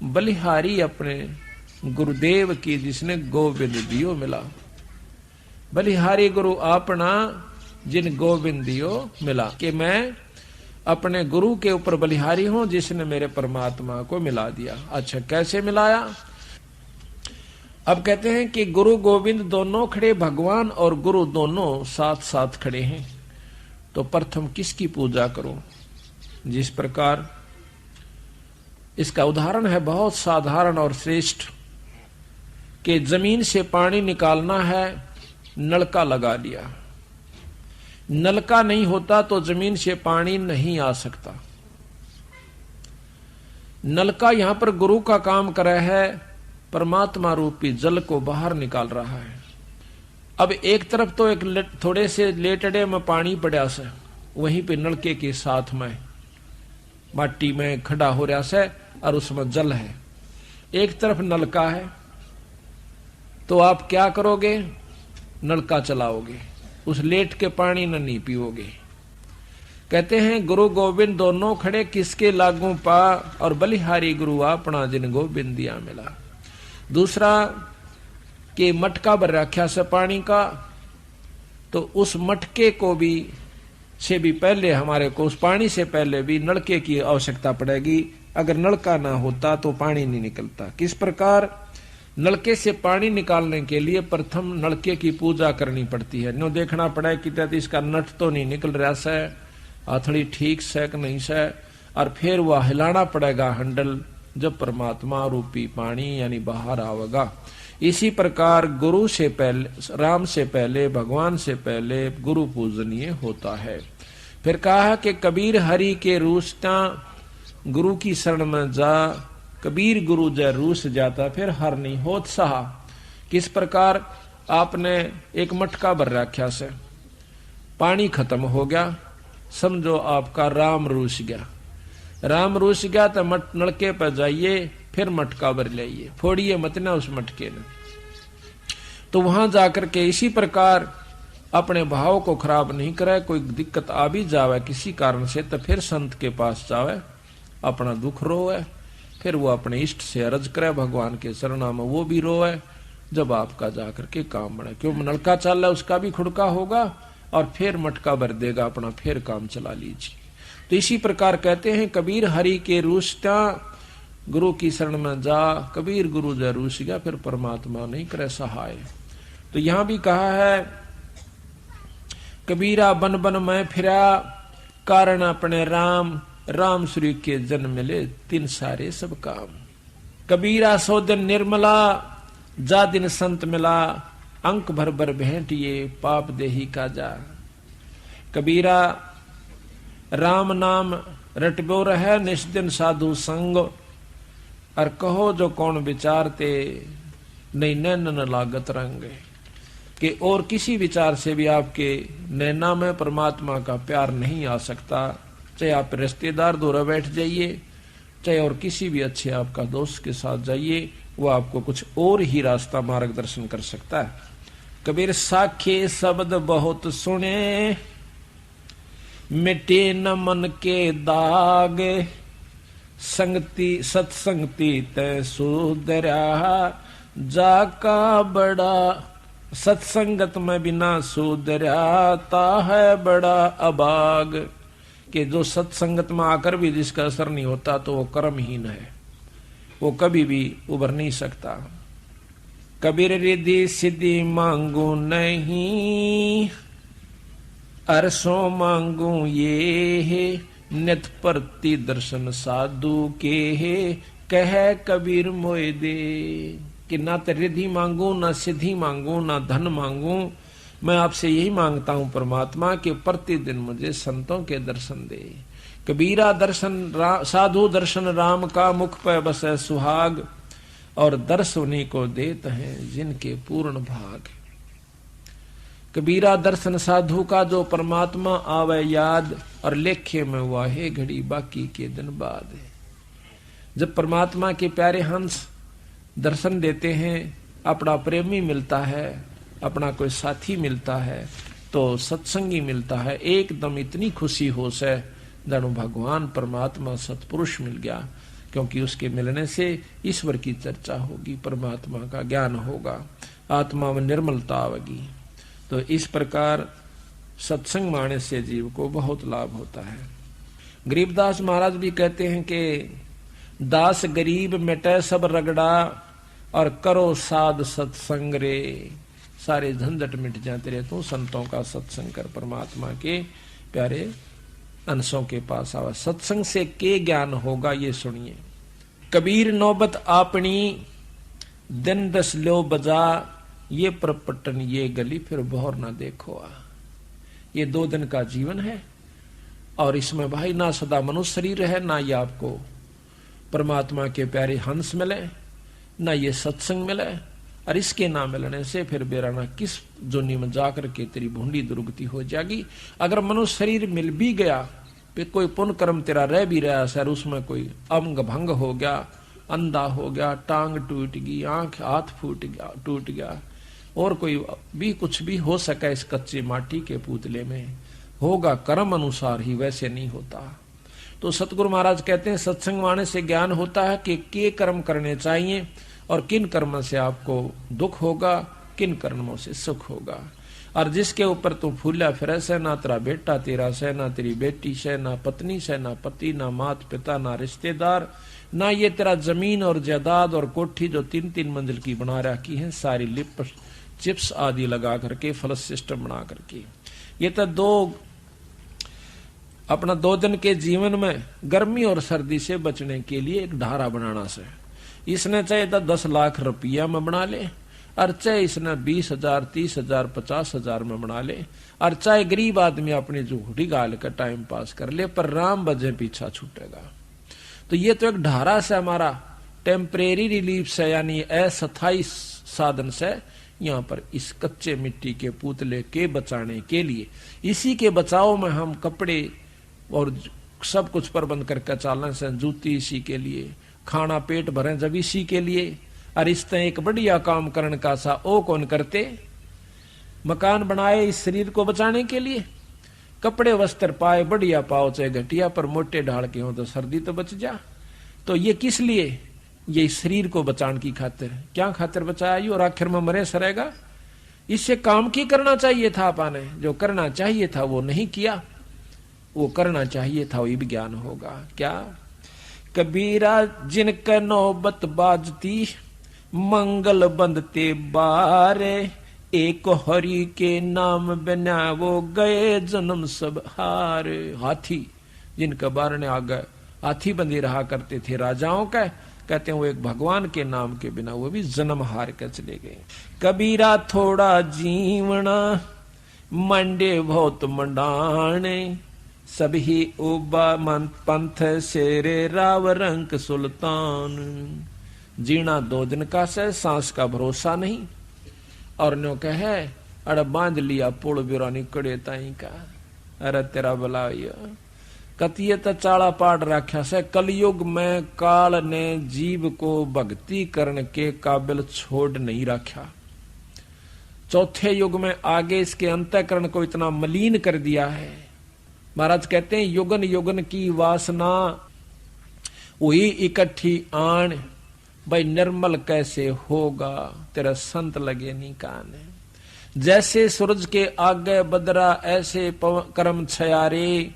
बलिहारी अपने गुरुदेव की, जिसने गोविंद दियो मिला। बलिहारी गुरु अपना, जिन गोविंद दियो मिला। कि मैं अपने गुरु के ऊपर बलिहारी हूं, जिसने मेरे परमात्मा को मिला दिया। अच्छा, कैसे मिलाया? अब कहते हैं कि गुरु गोविंद दोनों खड़े, भगवान और गुरु दोनों साथ साथ खड़े हैं, तो प्रथम किसकी पूजा करो? जिस प्रकार इसका उदाहरण है बहुत साधारण और श्रेष्ठ, कि जमीन से पानी निकालना है, नलका लगा लिया। नलका नहीं होता तो जमीन से पानी नहीं आ सकता। नलका यहां पर गुरु का काम कर रहा है, परमात्मा रूपी जल को बाहर निकाल रहा है। अब एक तरफ तो एक थोड़े से लेटड़े में पानी पड़ा से, वहीं पे नलके के साथ में माटी में खड़ा हो रहा से और उसमें जल है। एक तरफ नलका है, तो आप क्या करोगे? नलका चलाओगे, उस लेट के पानी न नहीं पियोगे। कहते हैं गुरु गोविंद दोनों खड़े, किसके लागू पा, और बलिहारी गुरु अपना, जिन गोविंद दिया मिला। दूसरा कि मटका भर रखा से पानी का, तो उस मटके को भी से भी पहले हमारे को, उस पानी से पहले भी नलके की आवश्यकता पड़ेगी। अगर नलका ना होता तो पानी नहीं निकलता। किस प्रकार? नलके से पानी निकालने के लिए प्रथम नलके की पूजा करनी पड़ती है। नो देखना पड़ा कि इसका नट तो नहीं निकल रहा से, हथड़ी ठीक से कि नहीं से, और फिर वह हिलाना पड़ेगा हैंडल, जब परमात्मा रूपी पानी यानी बाहर आवेगा। इसी प्रकार गुरु से पहले, राम से पहले, भगवान से पहले गुरु पूजनीय होता है। फिर कहा कि कबीर हरि के रूसता, गुरु की शरण में जा। कबीर गुरु जय रूस जाता, फिर हर नहीं होत सहा। किस प्रकार? आपने एक मटका भर रखा से, पानी खत्म हो गया, समझो आपका राम रूस गया। राम रूस गया तो नलके पर जाइए, फिर मटका भर लाइए, फोड़िए मत ना उस मटके ने। तो वहां जाकर के इसी प्रकार अपने भाव को खराब नहीं करे। कोई दिक्कत आ भी जावे किसी कारण से, तो फिर संत के पास जावे, अपना दुख रोवे, फिर वो अपने इष्ट से अर्ज करे, भगवान के चरणों में वो भी रोवे, जब आपका जाकर के काम बढ़े। क्यों नलका चल रहा है उसका भी खुड़का होगा और फिर मटका भर देगा अपना, फिर काम चला लीजिए। तो इसी प्रकार कहते हैं कबीर हरि के रूसता गुरु की शरण में जा, कबीर गुरु जय रूस गया फिर परमात्मा नहीं करे सहाय। तो यहां भी कहा है कबीरा बन बन मैं फिरा कारण अपने राम, राम श्री के जन्म मिले तीन सारे सब काम। कबीरा सो दिन निर्मला जा दिन संत मिला, अंक भर भर भेंटिए पाप देही का जा। कबीरा राम नाम रटबो रहे निष्दिन साधु संग, और कहो जो कौन विचारते नहीं नैन न लागत रंग। कि और किसी विचार से भी आपके नैना में परमात्मा का प्यार नहीं आ सकता, चाहे आप रिश्तेदार दूर बैठ जाइए, चाहे और किसी भी अच्छे आपका दोस्त के साथ जाइए, वो आपको कुछ और ही रास्ता मार्गदर्शन कर सकता है। कबीर साखे शब्द बहुत सुने, मिटे न मन के दाग, संगति सत्संगति तय सुधरा, जाका बड़ा सत्संगत में बिना सुधराता है बड़ा अभाग। कि जो सत्संगत में आकर भी जिसका असर नहीं होता तो वो कर्महीन है, वो कभी भी उभर नहीं सकता। कबीर रिद्धि सिद्धि मांगू नहीं, अरसों मांगू ये है, नित प्रति दर्शन साधु के है, कह कबीर मोए दे। कि ना तो रिद्धि मांगू, ना सिद्धि मांगू, ना धन मांगू, मैं आपसे यही मांगता हूं परमात्मा कि प्रतिदिन मुझे संतों के दर्शन दे। कबीरा दर्शन साधु दर्शन राम का, मुख पे बसे सुहाग, और दर्श उन्हीं को देते हैं जिनके पूर्ण भाग। कबीरा दर्शन साधु का जो परमात्मा आवे याद, और लेखे में वाहे घड़ी बाकी के दिन बाद। जब परमात्मा के प्यारे हंस दर्शन देते हैं, अपना प्रेमी मिलता है, अपना कोई साथी मिलता है, तो सत्संगी मिलता है, एकदम इतनी खुशी हो से जानो भगवान परमात्मा सतपुरुष मिल गया। क्योंकि उसके मिलने से ईश्वर की चर्चा होगी, परमात्मा का ज्ञान होगा, आत्मा में निर्मलता आवेगी। तो इस प्रकार सत्संग माने से जीव को बहुत लाभ होता है। गरीबदास महाराज भी कहते हैं कि दास गरीब मिटे सब रगड़ा, और करो साध सत्संग रे, सारे झंझट मिट जाते रहे तो संतों का सत्संग कर, परमात्मा के प्यारे अंशों के पास आवा। सत्संग से के ज्ञान होगा ये सुनिए। कबीर नौबत आपनी दिन दस लो बजा, ये परपटन ये गली फिर बहुर ना देखो आ। ये 2 दिन का जीवन है, और इसमें भाई ना सदा मनुष्य शरीर है, ना ये आपको परमात्मा के प्यारे हंस मिले, ना ये सत्संग मिले, और इसके ना मिलने से फिर बेराना किस जोनी में जाकर के तेरी भूंडी दुर्गति हो जाएगी। अगर मनुष्य शरीर मिल भी गया, फिर कोई पुण्य कर्म तेरा रह भी रहा सर, उसमें कोई अंग भंग हो गया, अंधा हो गया, टांग टूट गई, आंख हाथ टूट गया, और कोई भी कुछ भी हो सका इस कच्चे माटी के पुतले में, होगा कर्म अनुसार ही, वैसे नहीं होता। तो सतगुरु महाराज कहते हैं सत्संग माने से ज्ञान होता है कि के कर्म करने चाहिए, और किन कर्मों से आपको दुख होगा, किन कर्मों से सुख होगा। और जिसके ऊपर तू फूला फिर से, ना तेरा बेटा तेरा से, ना तेरी बेटी से, ना पत्नी से, ना पति, ना मात पिता, ना रिश्तेदार, ना ये तेरा जमीन और जायदाद और कोठी जो 3-3 मंजिल की बना रखी है, सारी लिप चिप्स आदि लगा करके, फ्लश सिस्टम बना करके, ये तो अपना 2 दिन के जीवन में गर्मी और सर्दी से बचने के लिए एक ढारा बनाना से, इसने चाहे तो 10 लाख रुपया में बना ले, और चाहे इसने 20,000, 30,000, 50,000 में बना ले, और चाहे गरीब आदमी अपनी झूठी गाल का टाइम पास कर ले, पर राम बजे पीछा छूटेगा। तो ये तो एक ढारा से हमारा टेम्परेरी रिलीफ से, यानी अस्थायी साधन से, यहाँ पर इस कच्चे मिट्टी के पुतले के बचाने के लिए, इसी के बचाव में हम कपड़े और सब कुछ प्रबंध करके चलने से, जूती इसी के लिए, खाना पेट भरे जब इसी के लिए, और इस तरह एक बढ़िया काम करने का सा ओ कौन करते, मकान बनाए इस शरीर को बचाने के लिए, कपड़े वस्त्र पाए बढ़िया पाओ चाहे घटिया, पर मोटे ढाल के हो तो सर्दी तो बच जा। तो ये किस लिए ये शरीर को बचाने की खातिर, क्या खातिर बचाया यू, और आखिर में मरे सरेगा। इससे काम की करना चाहिए था आपने, जो करना चाहिए था वो नहीं किया, वो करना चाहिए था वही ज्ञान होगा। क्या कबीरा जिनके नौबत बाजती, मंगल बंदते बारे, एक हरि के नाम बिना वो गए जन्म सब हारे। हाथी जिनके बारने आ गए, हाथी बंदी रहा करते थे राजाओं का, कहते हैं वो एक भगवान के नाम के बिना वो भी जन्म हार कर चले गए। कबीरा थोड़ा जीवना, मंडे बहुत मंडाने, सभी उबा मन पंथ शेरे राव रंक सुल्तान। जीना 2 दिन का से, सांस का भरोसा नहीं, और नो कहे अरे बांध लिया पुल बिरानी कड़े ताई का, अरे तेरा भला कतिये तो चाड़ा पाट रखा से। कलयुग में काल ने जीव को भक्ति करने के काबिल छोड़ नहीं रखा। चौथे युग में आगे इसके अंतःकरण को इतना मलिन कर दिया है। महाराज कहते हैं युगन युगन की वासना वही इकट्ठी आन, भाई निर्मल कैसे होगा, तेरा संत लगे नहीं कान। जैसे सूरज के आगे बदरा ऐसे कर्म छयारे,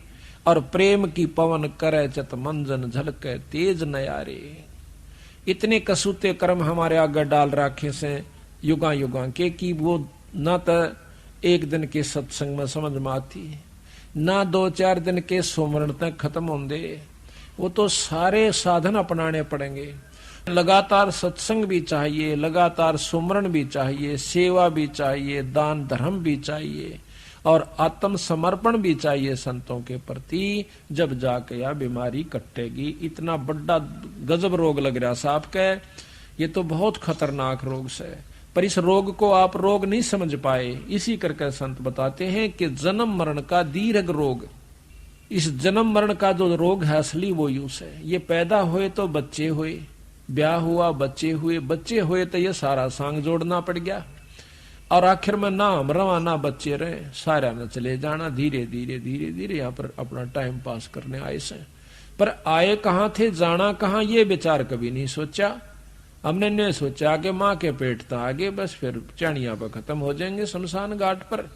और प्रेम की पवन करे चत मंजन झलके तेज नयारे। इतने कसूते कर्म हमारे आगे डाल रखे से युगा युगा के कि वो ना तो एक दिन के सत्संग में समझ में आती, ना 2-4 दिन के सुमरण तक खत्म होंगे। वो तो सारे साधन अपनाने पड़ेंगे। लगातार सत्संग भी चाहिए, लगातार सुमरण भी चाहिए, सेवा भी चाहिए, दान धर्म भी चाहिए, और आत्म समर्पण भी चाहिए संतों के प्रति। जब जाके यह बीमारी कटेगी। इतना बड़ा गजब रोग लग रहा साहब के, ये तो बहुत खतरनाक रोग से, पर इस रोग को आप रोग नहीं समझ पाए। इसी करके संत बताते हैं कि जन्म मरण का दीर्घ रोग, इस जन्म मरण का जो रोग है असली वो यूं से, ये पैदा हुए तो बच्चे हुए, ब्याह हुआ बच्चे हुए, बच्चे हुए तो ये सारा सांग जोड़ना पड़ गया, और आखिर में ना हम रवाना बच्चे रहे, सारा न चले जाना। धीरे धीरे धीरे धीरे यहाँ पर अपना टाइम पास करने आए से, पर आए कहाँ थे जाना कहाँ ये विचार कभी नहीं सोचा। हमने नहीं सोचा कि माँ के पेट था आगे, बस फिर चाणिया पर खत्म हो जाएंगे शमशान घाट पर।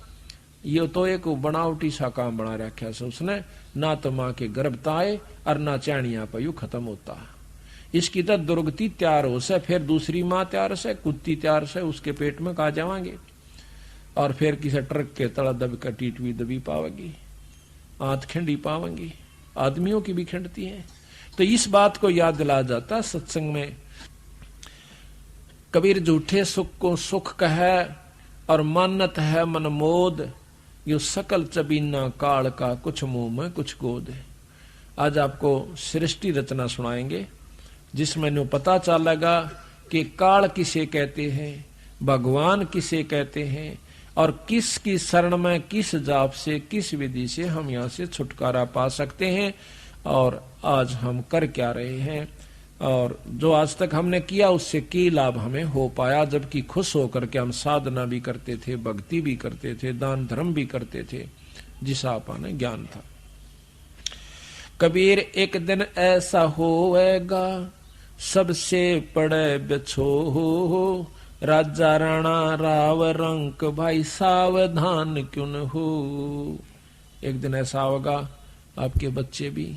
ये तो एक बनावटी सा काम बना रखा है उसने, ना तो माँ के गर्भ आए और ना चाणिया पर यू खत्म होता। इसकी तो दुर्गति तैयार हो से, फिर दूसरी माँ तैयार से, कुत्ती तैयार से, उसके पेट में कहा जावांगे, और फिर किसी ट्रक के तला दब कर टीटवी दबी पावेगी, आंत खिंडी पावेंगी, आदमियों की भी खिंडती है। तो इस बात को याद दिला जाता सत्संग में। कबीर झूठे सुख को सुख कहे और मानत है मन मोद, यो सकल चबीना काल का कुछ मुंह में कुछ गोद। आज आपको सृष्टि रचना सुनाएंगे जिसमें नो पता चलेगा कि काल किसे कहते हैं, भगवान किसे कहते हैं, और किसकी शरण में किस जाप से किस विधि से हम यहाँ से छुटकारा पा सकते हैं, और आज हम कर क्या रहे हैं, और जो आज तक हमने किया उससे की लाभ हमें हो पाया। जबकि खुश होकर के हम साधना भी करते थे, भक्ति भी करते थे, दान धर्म भी करते थे, जिसा आपने ज्ञान था। कबीर एक दिन ऐसा होएगा, सबसे पड़े बिछो हो, राजा राणा राव रंक भाई सावधान क्यों न हो। एक दिन ऐसा होगा आपके बच्चे भी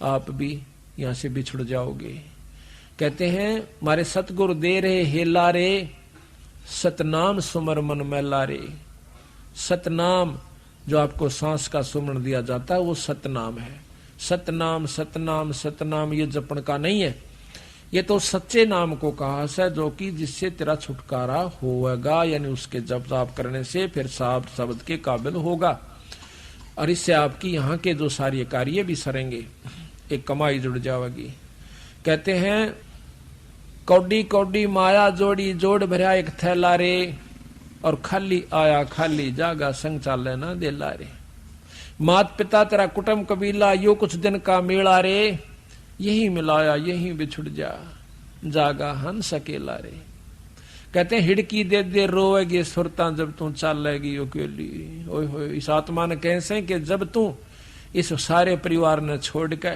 आप भी यहाँ से बिछुड़ जाओगे। कहते हैं हमारे सतगुरु दे रहे हेला रे, सतनाम सुमर मन मैला रे। सतनाम जो आपको सांस का सुमरण दिया जाता है वो सतनाम है। सतनाम सतनाम सतनाम ये जपन का नहीं है, ये तो सच्चे नाम को कहा है जो कि जिससे तेरा छुटकारा होगा, यानी उसके जप जाप करने से फिर साहब शब्द के काबिल होगा, और इससे आपकी यहाँ के जो सारे कार्य भी सरेंगे, एक कमाई जुड़ जाएगी। कहते हैं कौडी कौडी माया जोड़ी, जोड़ भरा एक थैला रे, और खाली आया खाली जागा संग चाले ना देला रे। मात पिता तेरा कुटुंब कबीला यो कुछ दिन का मेला रे, यही मिलाया यही बिछुड़ जा, जागा हंस अकेला रे। कहते हैं हिड़की दे दे रोएगी सुरता जब तू चलेगी अकेली। ओए होए, इस आत्मा ने कैसे कि जब तू इस सारे परिवार ने छोड़ के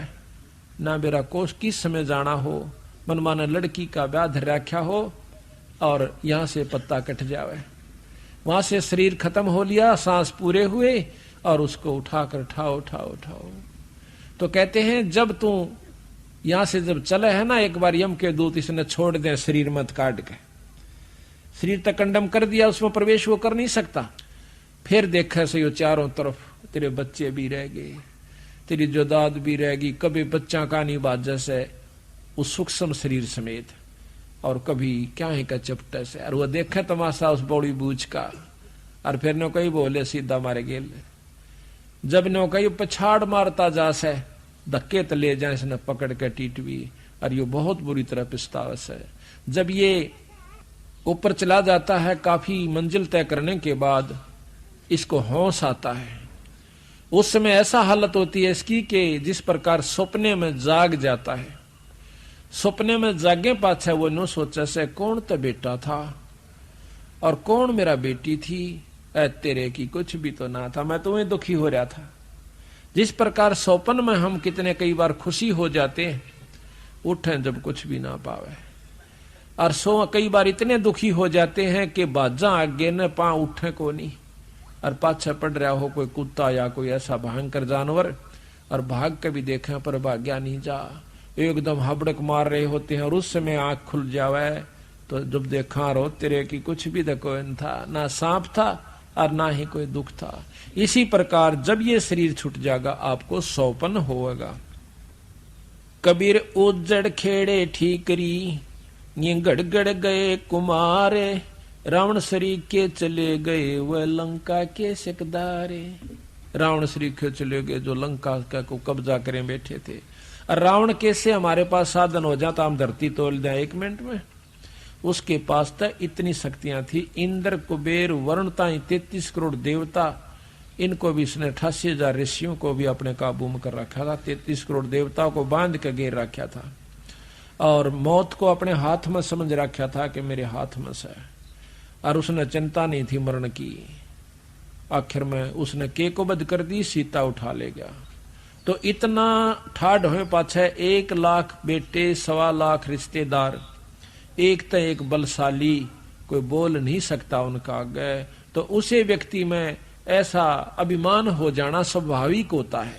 ना मेरा कोष किस समय जाना हो, मनमाना लड़की का ब्याह धर रखा हो और यहां से पत्ता कट जावे, वहां से शरीर खत्म हो लिया, सांस पूरे हुए और उसको उठाकर उठाओ उठाओ उठाओ। तो कहते हैं जब तू यहां से जब चले है ना, एक बार यम के दूत इसने छोड़ दे शरीर मत काट के, शरीर तक कंडम कर दिया, उसमें प्रवेश वो कर नहीं सकता। फिर देखा से यो चारों तरफ तेरे बच्चे भी रह गए, तेरी जोदाद भी रहेगी, कभी बच्चा का नहीं बाजा से उस सूक्ष्म शरीर समेत, और कभी क्या है का चपटे से। और वो देखे तमाशा उस बौड़ी बूझ का, और फिर नो कही बोले सीधा मारे गेल। जब नो कही पछाड़ मारता जा से धक्के तो ले जाए इसने पकड़ के टीटवी, और ये बहुत बुरी तरह पिस्तावस है। जब ये ऊपर चला जाता है काफी मंजिल तय करने के बाद इसको होश आता है, उस समय ऐसा हालत होती है इसकी कि जिस प्रकार सपने में जाग जाता है, सपने में जागे पाछे वो नो सोचा से कौन तो बेटा था और कौन मेरा बेटी थी, ऐ तेरे की कुछ भी तो ना था, मैं तुम्हें दुखी हो रहा था। जिस प्रकार सौपन में हम कितने कई बार खुशी हो जाते हैं, उठे जब कुछ भी ना पावे, और सो कई बार इतने दुखी हो जाते हैं कि बाजा आगे न पा उठे को नहीं, और पाछे पड़ रहा हो कोई कुत्ता या कोई ऐसा भयंकर जानवर, और भाग के भी देखे पर भाग्या नहीं जा, एकदम हबड़क मार रहे होते हैं, और उस समय आंख खुल जावे तो जब देखा रो तेरे की कुछ भी देखो न था, ना सांप था और ना ही कोई दुख था। इसी प्रकार जब ये शरीर छूट जाएगा आपको सौपन होगा। कबीर उज्जड़ खेड़े ठीकरी ये गड़गड़ गए कुमारे, रावण श्री के चले गए वह लंका के सिकदारे। रावण श्री के चले गए जो लंका का को कब्जा करें बैठे थे, और रावण कैसे हमारे पास साधन हो जाता हम धरती तोड़ दें 1 मिनट में। उसके पास तो इतनी शक्तियां थी, इंद्र कुबेर वरुण ताई 33 करोड़ देवता, इनको भी इसने 88,000 ऋषियों को भी अपने काबू में कर रखा था, 33 करोड़ देवताओं को बांध के घेर रखा था, और मौत को अपने हाथ में समझ रखा था कि मेरे हाथ में से, और उसने चिंता नहीं थी मरण की। आखिर में उसने के को बध कर दी, सीता उठा ले गया। तो इतना ठाड हुए पाछे 1 लाख बेटे, 1.25 लाख रिश्तेदार, एक तो एक बलशाली, कोई बोल नहीं सकता उनका आगे। तो उसे व्यक्ति में ऐसा अभिमान हो जाना स्वाभाविक होता है,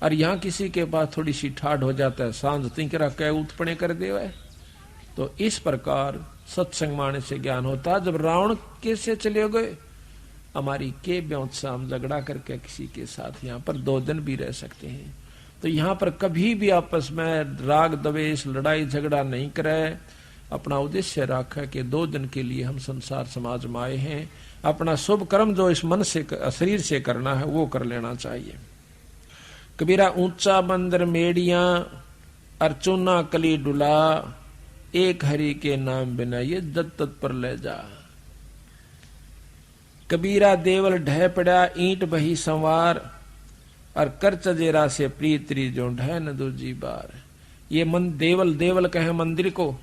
और यहां किसी के पास थोड़ी सी ठाड हो जाता है, सांझ तिंकरा कह उत्पने कर देवे। तो इस प्रकार सत्संग माने से ज्ञान होता। जब रावण कैसे चले गए, हमारी के ब्योत से हम झगड़ा करके किसी के साथ यहाँ पर 2 दिन भी रह सकते हैं। तो यहाँ पर कभी भी आपस में राग द्वेष लड़ाई झगड़ा नहीं करे, अपना उद्देश्य रखा कि 2 दिन के लिए हम संसार समाज में आए हैं, अपना शुभ कर्म जो इस मन से शरीर से करना है वो कर लेना चाहिए। कबीरा ऊंचा मंदिर मेड़ियां अर्चुना कली डुला, एक हरि के नाम बिना ये जत तत पर ले जा। कबीरा देवल ढह पड़ा ईंट बही संवार, और कर चजेरा से प्रीतरी जो ढह न दूजी बार। ये मन देवल, देवल कहे मंदिर को,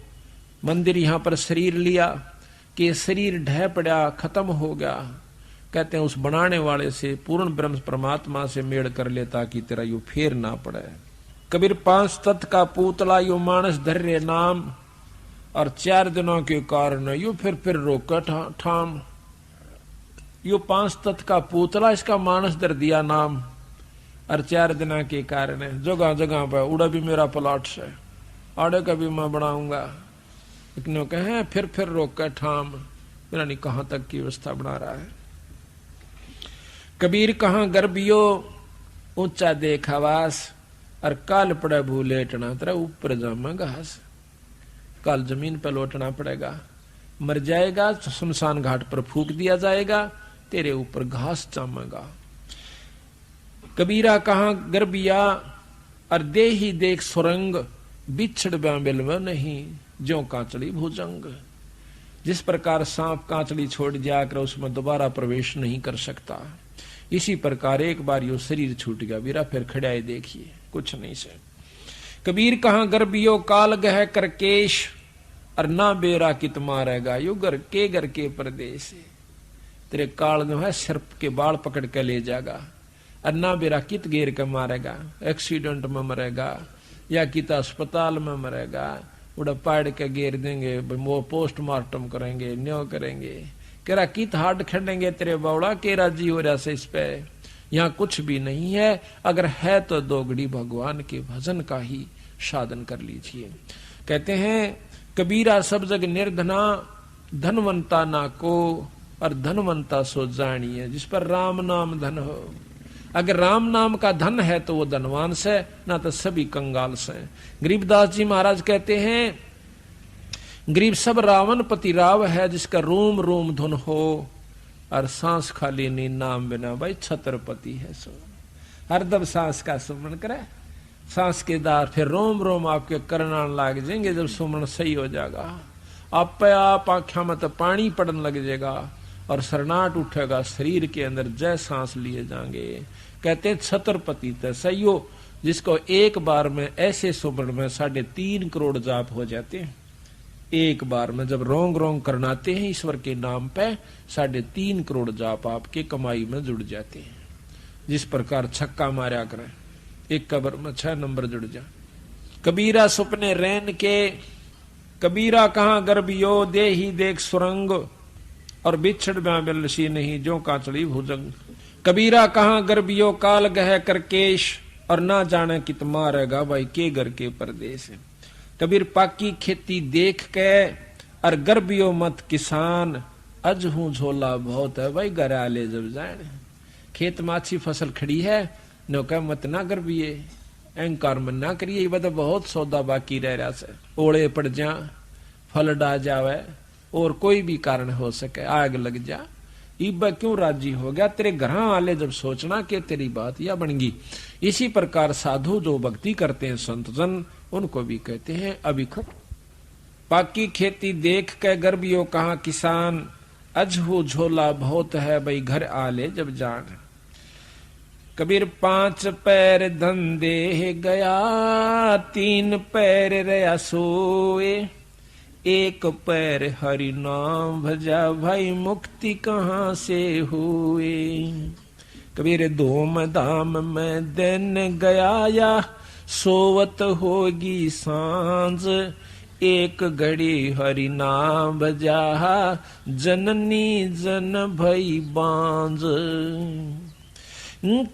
मंदिर यहाँ पर शरीर लिया कि शरीर ढह पड़ा खत्म हो गया। कहते हैं उस बनाने वाले से पूर्ण ब्रह्म परमात्मा से मेल कर ले ताकि तेरा यू फेर ना पड़े। कबीर 5 तत्व का पूतला यू मानस धर्य नाम, और 4 दिनों के कारण यू फिर रोका ठाम। यू 5 तत्व का पूतला, इसका मानस धर दिया नाम, और 4 दिनों के कारण जगह जगह पर उड़ा भी मेरा प्लॉट से, आड़े का भी मैं बनाऊंगा। इतने कहे फिर रोक ठाम, मेरा नहीं कहां तक की व्यवस्था बना रहा है। कबीर कहां गर्भियो ऊंचा देखावास, और काल पड़े भूलेटना तेरा ऊपर जामा घास। काल जमीन पर लौटना पड़ेगा, मर जाएगा तो शमशान घाट पर फूक दिया जाएगा, तेरे ऊपर घास जामेगा। कबीरा कहां गर्भिया और दे ही देख सुरंग, बिछड़ बिल में नहीं ज्यों कांचड़ी भुजंग। जिस प्रकार सांप कांचड़ी छोड़ जाकर उसमें दोबारा प्रवेश नहीं कर सकता, इसी प्रकार एक बार यो शरीर छूट गया बीरा, फिर खड़ाए देखिए कुछ नहीं से। कबीर कहां गर्भियो काल गह करकेश, और ना बेरा कित मारेगा यू घर के परदेश। तेरे काल जो है सर्प के बाल पकड़ के ले जाएगा, और ना बेरा कित घेर के मारेगा, एक्सीडेंट में मरेगा या किता अस्पताल में मरेगा, उड़ा पाड़ के घेर देंगे, वो पोस्टमार्टम करेंगे, न्यो करेंगे, केरा कित हार्ड खेलेंगे तेरे बावड़ा, के राजी हो रहा से इस पे। यहाँ कुछ भी नहीं है, अगर है तो दोगड़ी भगवान के भजन का ही साधन कर लीजिए। कहते हैं कबीरा सब जग निर्धना, धनवंता ना को, और धनवंता सो जानिए जिस पर राम नाम धन हो। अगर राम नाम का धन है तो वो धनवान से, ना तो सभी कंगाल से। गरीबदास जी महाराज कहते हैं गरीब सब रावण पति राव है, जिसका रोम रोम धुन हो, और सांस खाली नी नाम बिना भाई छत्रपति है सो। हरदम सांस का सुमरण करे, सांस के दार फिर रोम रोम आपके करना लग जाएंगे। जब सुमरण सही हो जाएगा, आप आंखों में तो पानी पड़ने लग जाएगा और सरनाट उठेगा शरीर के अंदर, जय सांस लिए जाएंगे। कहते हैं छत्रपति तो सही हो, जिसको एक बार में ऐसे सुमरण में 3.5 करोड़ जाप हो जाते हैं। एक बार में जब रोंग रोंग करनाते हैं ईश्वर के नाम पे, 3.5 करोड़ जाप आपके कमाई में जुड़ जाते हैं। जिस प्रकार छक्का मारा करें, एक कबर में 6 नंबर जुड़ जा। कबीरा सुपने रैन के, कबीरा कहाँ गर्भियो दे ही देख सुरंग, और बिछड़ बिल सी नहीं जो काचड़ी भुजंग। कबीरा कहाँ गर्भियो काल गह करकेश, और ना जाने कित मारेगा भाई के घर के परदेश। कबीर पाकी खेती देख के, और गर्भियो मत किसान, अज हूं झोला बहुत है भाई घर आले जब जाए। खेत में अच्छी फसल खड़ी है, नो कह मत ना गर्भिये, अहंकार मन ना करिए, वह तो बहुत सौदा बाकी रह रहा से। ओले पड़ जा, फल डा जावे, और कोई भी कारण हो सके, आग लग जा, इब क्यों राजी हो गया। तेरे घर आले जब सोचना कि तेरी बात या बनेगी। इसी प्रकार साधु जो भक्ति करते हैं संत जन, उनको भी कहते हैं अभिखत। पाकी खेती देख के गर्भियों कहा किसान, अजहू झोला बहुत है भाई घर आले जब जान। कबीर 5 पैर धंधे गया, 3 पैर रया सोए, 1 पैर हरि नाम भजा, भाई मुक्ति कहाँ से हुए। कबीर धूम धाम में दिन गया या, सोवत होगी सांझ, 1 घड़ी हरि नाम भजा, जननी जन भई बांझ।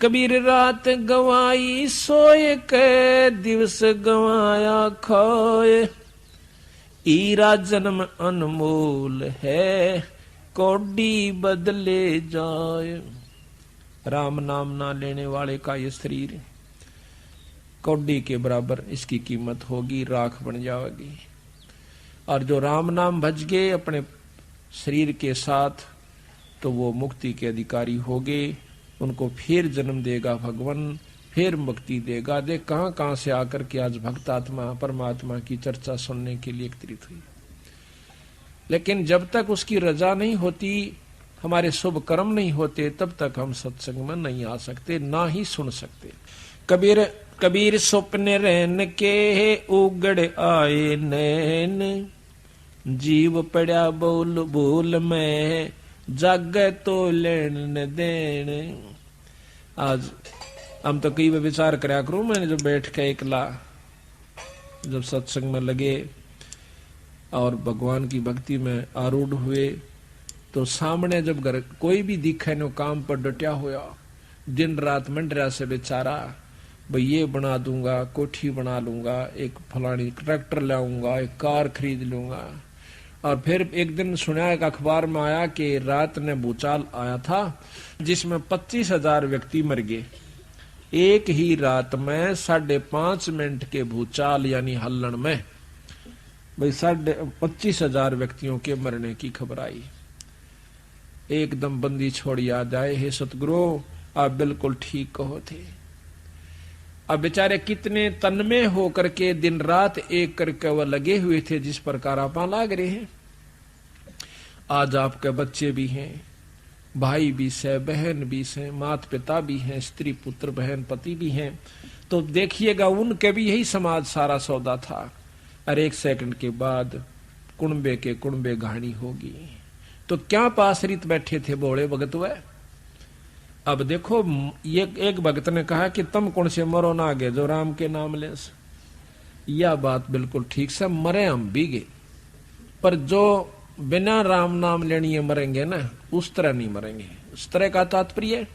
कबीर रात गवाई सोए के, दिवस गवाया खोए, ईरा जन्म अनमोल है, कौड़ी बदले जाए। राम नाम ना लेने वाले का ये शरीर कौड़ी के बराबर इसकी कीमत होगी, राख बन जाएगी। और जो राम नाम भज गए अपने शरीर के साथ, तो वो मुक्ति के अधिकारी होगे। उनको फिर जन्म देगा भगवान, फिर मुक्ति देगा। देख कहां कहां से आकर के आज भक्त आत्मा परमात्मा की चर्चा सुनने के लिए एकत्रित हुई। लेकिन जब तक उसकी रजा नहीं होती, हमारे शुभ कर्म नहीं होते, तब तक हम सत्संग में नहीं आ सकते, ना ही सुन सकते। कबीर स्वप्न रहन के उगड़ आए नैन, जीव पड़ा बोल बोल में, जाग तो लेन न देन। आज हम तो कई विचार करया करूं, मैंने जो बैठ के एकला जब सत्संग में लगे और भगवान की भक्ति में आरूढ़ हुए, तो सामने जब घर कोई भी दिखे नो काम पर डटा हुआ, दिन रात मंडरा से बेचारा, भाई ये बना दूंगा, कोठी बना लूंगा, एक फलानी ट्रैक्टर लाऊंगा, एक कार खरीद लूंगा। और फिर एक दिन सुना, एक अखबार में आया कि रात ने भूचाल आया था जिसमें 25,000 व्यक्ति मर गए। एक ही रात में 5.5 मिनट के भूचाल यानी हल्लण में भाई 25,000 व्यक्तियों के मरने की खबर आई। एकदम बंदी छोड़ याद आए, हे सतगुरु आप बिल्कुल ठीक कहो थे। अब बेचारे कितने तन्मय होकर के दिन रात एक करके वह लगे हुए थे, जिस प्रकार आप लाग रहे हैं। आज आपके बच्चे भी हैं, भाई भी से, बहन भी से, माता पिता भी हैं, स्त्री पुत्र बहन पति भी हैं। तो देखिएगा उनके भी यही समाज सारा सौदा था। और 1 सेकंड के बाद कुणबे के कुणबे कहानी होगी। तो क्या पासरित बैठे थे बोले भगत वह। अब देखो, ये एक भगत ने कहा कि तुम कौन से मरो ना आगे जो राम के नाम ले। यह बात बिल्कुल ठीक से, मरे हम भी गए, पर जो बिना राम नाम लेनी मरेंगे ना, उस तरह नहीं मरेंगे। उस तरह का तात्पर्य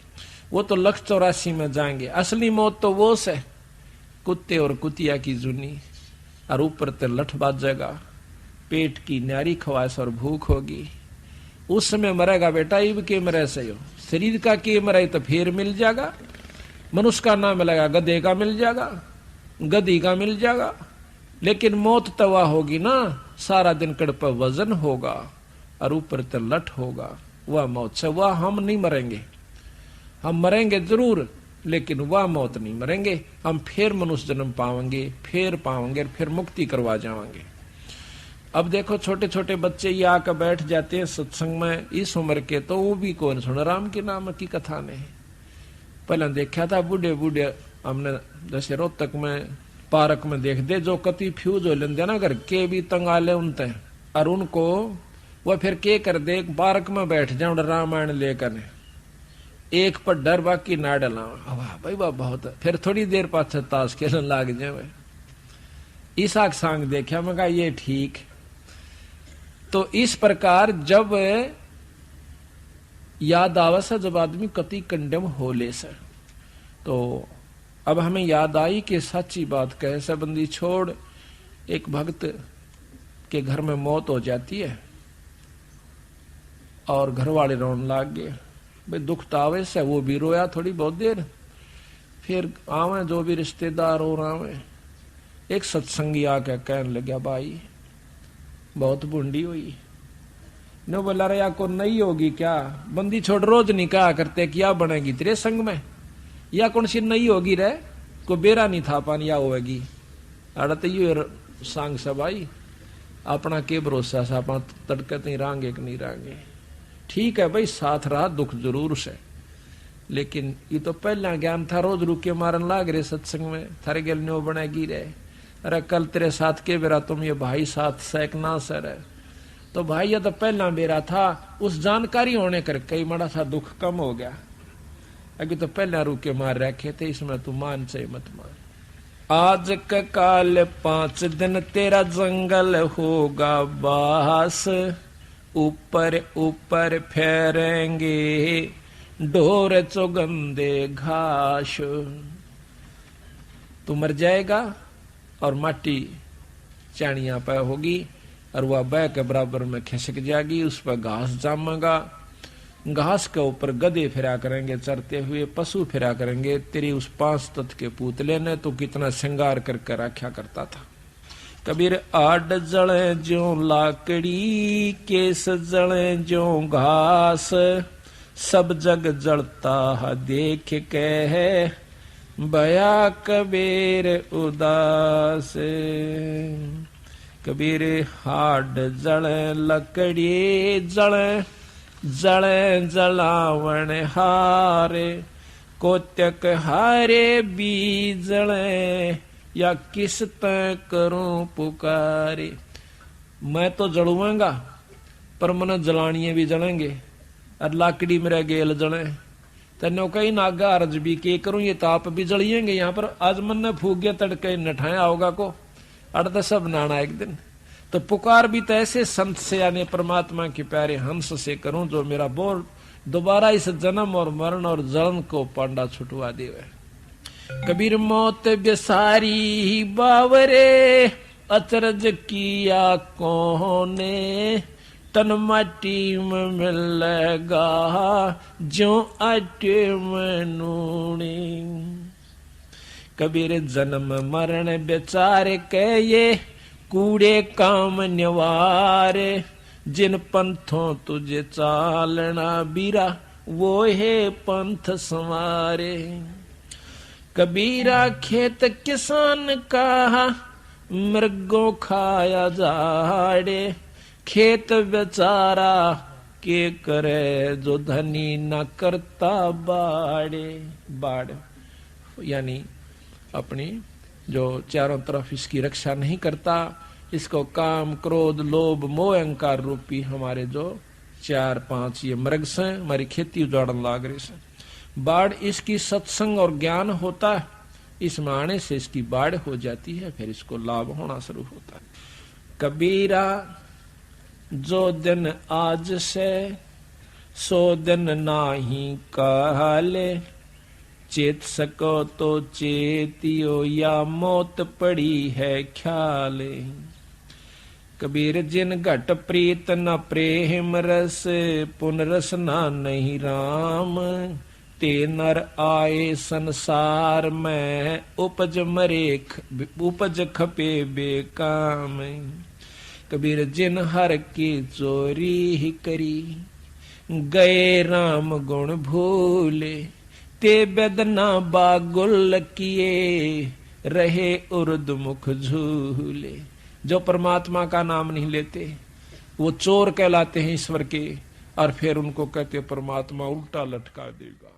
वो तो 184 में जाएंगे। असली मौत तो वो से कुत्ते और कुतिया की जुनी, और ऊपर ते लठ बाजेगा, पेट की न्यारी ख्वाहिश और भूख होगी, उस समय मरेगा बेटा। इब के मरे से हो, शरीर का के मरे तो फिर मिल जाएगा, मनुष्य का ना मिलेगा, गधे का मिल जाएगा, गधी का मिल जाएगा, लेकिन मौत तो वह होगी ना, सारा दिन कड़ पर वजन होगा और ऊपर तो लठ होगा, वह मौत से वह हम नहीं मरेंगे। हम मरेंगे जरूर, लेकिन वह मौत नहीं मरेंगे। हम फिर मनुष्य जन्म पाएंगे, फिर मुक्ति करवा जाएंगे। अब देखो छोटे छोटे बच्चे ये आकर बैठ जाते हैं सत्संग में इस उम्र के, तो वो भी कौन सुन राम के नाम की कथा ने। पहले देखा था बूढ़े बूढ़े, हमने जैसे रोहतक में पार्क में देख दे, जो कति फ्यूज हो लेंगे ना घर के भी तंगाले उनते, और उनको वह फिर के कर दे, पार्क में बैठ जाओ रामायण लेकर, एक पर डर बाकी ना डला, वाह भाई वाह बहुत, फिर थोड़ी देर पास ताश खेलने लाग जाए। ईसा सांग देखा, मैं कहा ये ठीक। तो इस प्रकार जब याद आवे से, जब आदमी कति कंडम हो ले से, तो अब हमें याद आई कि सच्ची बात कहे से बंदी छोड़, एक भक्त के घर में मौत हो जाती है और घर वाले रोने लाग गए। भाई दुख तो आवे से, वो भी रोया थोड़ी बहुत देर, फिर आवे जो भी रिश्तेदार हो आवे। एक सत्संगी आके कहने लगा, भाई बहुत बूंदी हुई, न बोला रहा को नहीं होगी क्या, बंदी छोड़ रोज नहीं कहा करते क्या बनेगी तेरे संग में, या कौन सी नहीं होगी रे, को बेरा नहीं था पानी या होगी। अड़ते ये सांग से भाई अपना के भरोसा से, अपना तड़के नहीं रांगे कि नहीं रांगे। ठीक है भाई, साथ रहा दुख जरूर से, लेकिन ये तो पहला ज्ञान था, रोज रुके मारन लाग रहे सत्संग में, थारे गेल न्यो बनेगी रे, अरे कल तेरे साथ के बेरा तुम ये भाई साथ सैकना सर है, तो भाई ये तो पहला बेरा था, उस जानकारी होने कर कई बड़ा सा दुख कम हो गया। अभी तो पहला रुके मार रखे थे, इसमें तू मान से मत मान। आज का काल 5 दिन तेरा जंगल होगा बास, ऊपर ऊपर फेरेंगे ढोर चौगंदे घास। तू मर जाएगा और माटी चाणिया पे होगी, और वह बह के बराबर में खिसक जाएगी, उस पर घास जामेगा, घास के ऊपर गधे फिरा करेंगे चरते हुए, पशु फिरा करेंगे। तेरी उस 5 तत्व के पुतले ने तो कितना श्रृंगार करके रखा करता था। कबीर आड जले ज्यो लाकड़ी, केस जले ज्यो घास, सब जग जलता है देख के है, भया कबीर उदास। कबीर हाड जले लकड़ी जले, जले जलावण हारे, कोत्यक हारे बीजले, या किस तय करूं पुकारे। मैं तो जलूंगा पर मन जलानिए भी जलेंगे, और लाकड़ी मेरे गेल जले, तेनो कई नागा अर्ज भी के करूं, ये ताप भी जलिएंगे। यहाँ पर आज मन ने फूक गया तड़के नठाया होगा को, अड़ सब नाना एक दिन। तो पुकार भी तो ऐसे संत से यानी परमात्मा के प्यारे हंस से करूं, जो मेरा बोल दोबारा इस जन्म और मरण और जलन को पांडा छुटवा देवे। कबीर मौत बेसारी बावरे, अचरज किया कोने, तन माटी में मिलेगा जो आटे में नूनी। कबीर जन्म मरण बेचारे के ये कूड़े काम निवारे, जिन पंथों तुझे चालना बीरा, वो है पंथ संवारे। कबीरा खेत किसान का मृगों खाया जाड़े, खेत बेचारा के करे जो धनी न करता बाड़े। बाड़ यानी अपनी जो चारों तरफ इसकी रक्षा नहीं करता, इसको काम क्रोध लोभ मोह अहंकार रूपी हमारे जो 4-5 ये मृग से हमारी खेती उजाड़न लाग रही से। बाढ़ इसकी सत्संग और ज्ञान होता है, इसमें आने से इसकी बाढ़ हो जाती है, फिर इसको लाभ होना शुरू होता है। कबीरा जो दिन आज से सो दिन नाही काले, चेत सको तो चेतियो या मौत पड़ी है ख्याले। कबीर जिन घट प्रीत न प्रेम रस, पुन रसना नहीं राम, ते नर आए संसार में उपज मरे उपज खपे बेकाम। कबीर जिन हर की चोरी ही करी, गए राम गुण भूले, ते बेदना बागुल किए, रहे उर्द मुख झूले। जो परमात्मा का नाम नहीं लेते वो चोर कहलाते हैं ईश्वर के, और फिर उनको कहते परमात्मा उल्टा लटका देगा।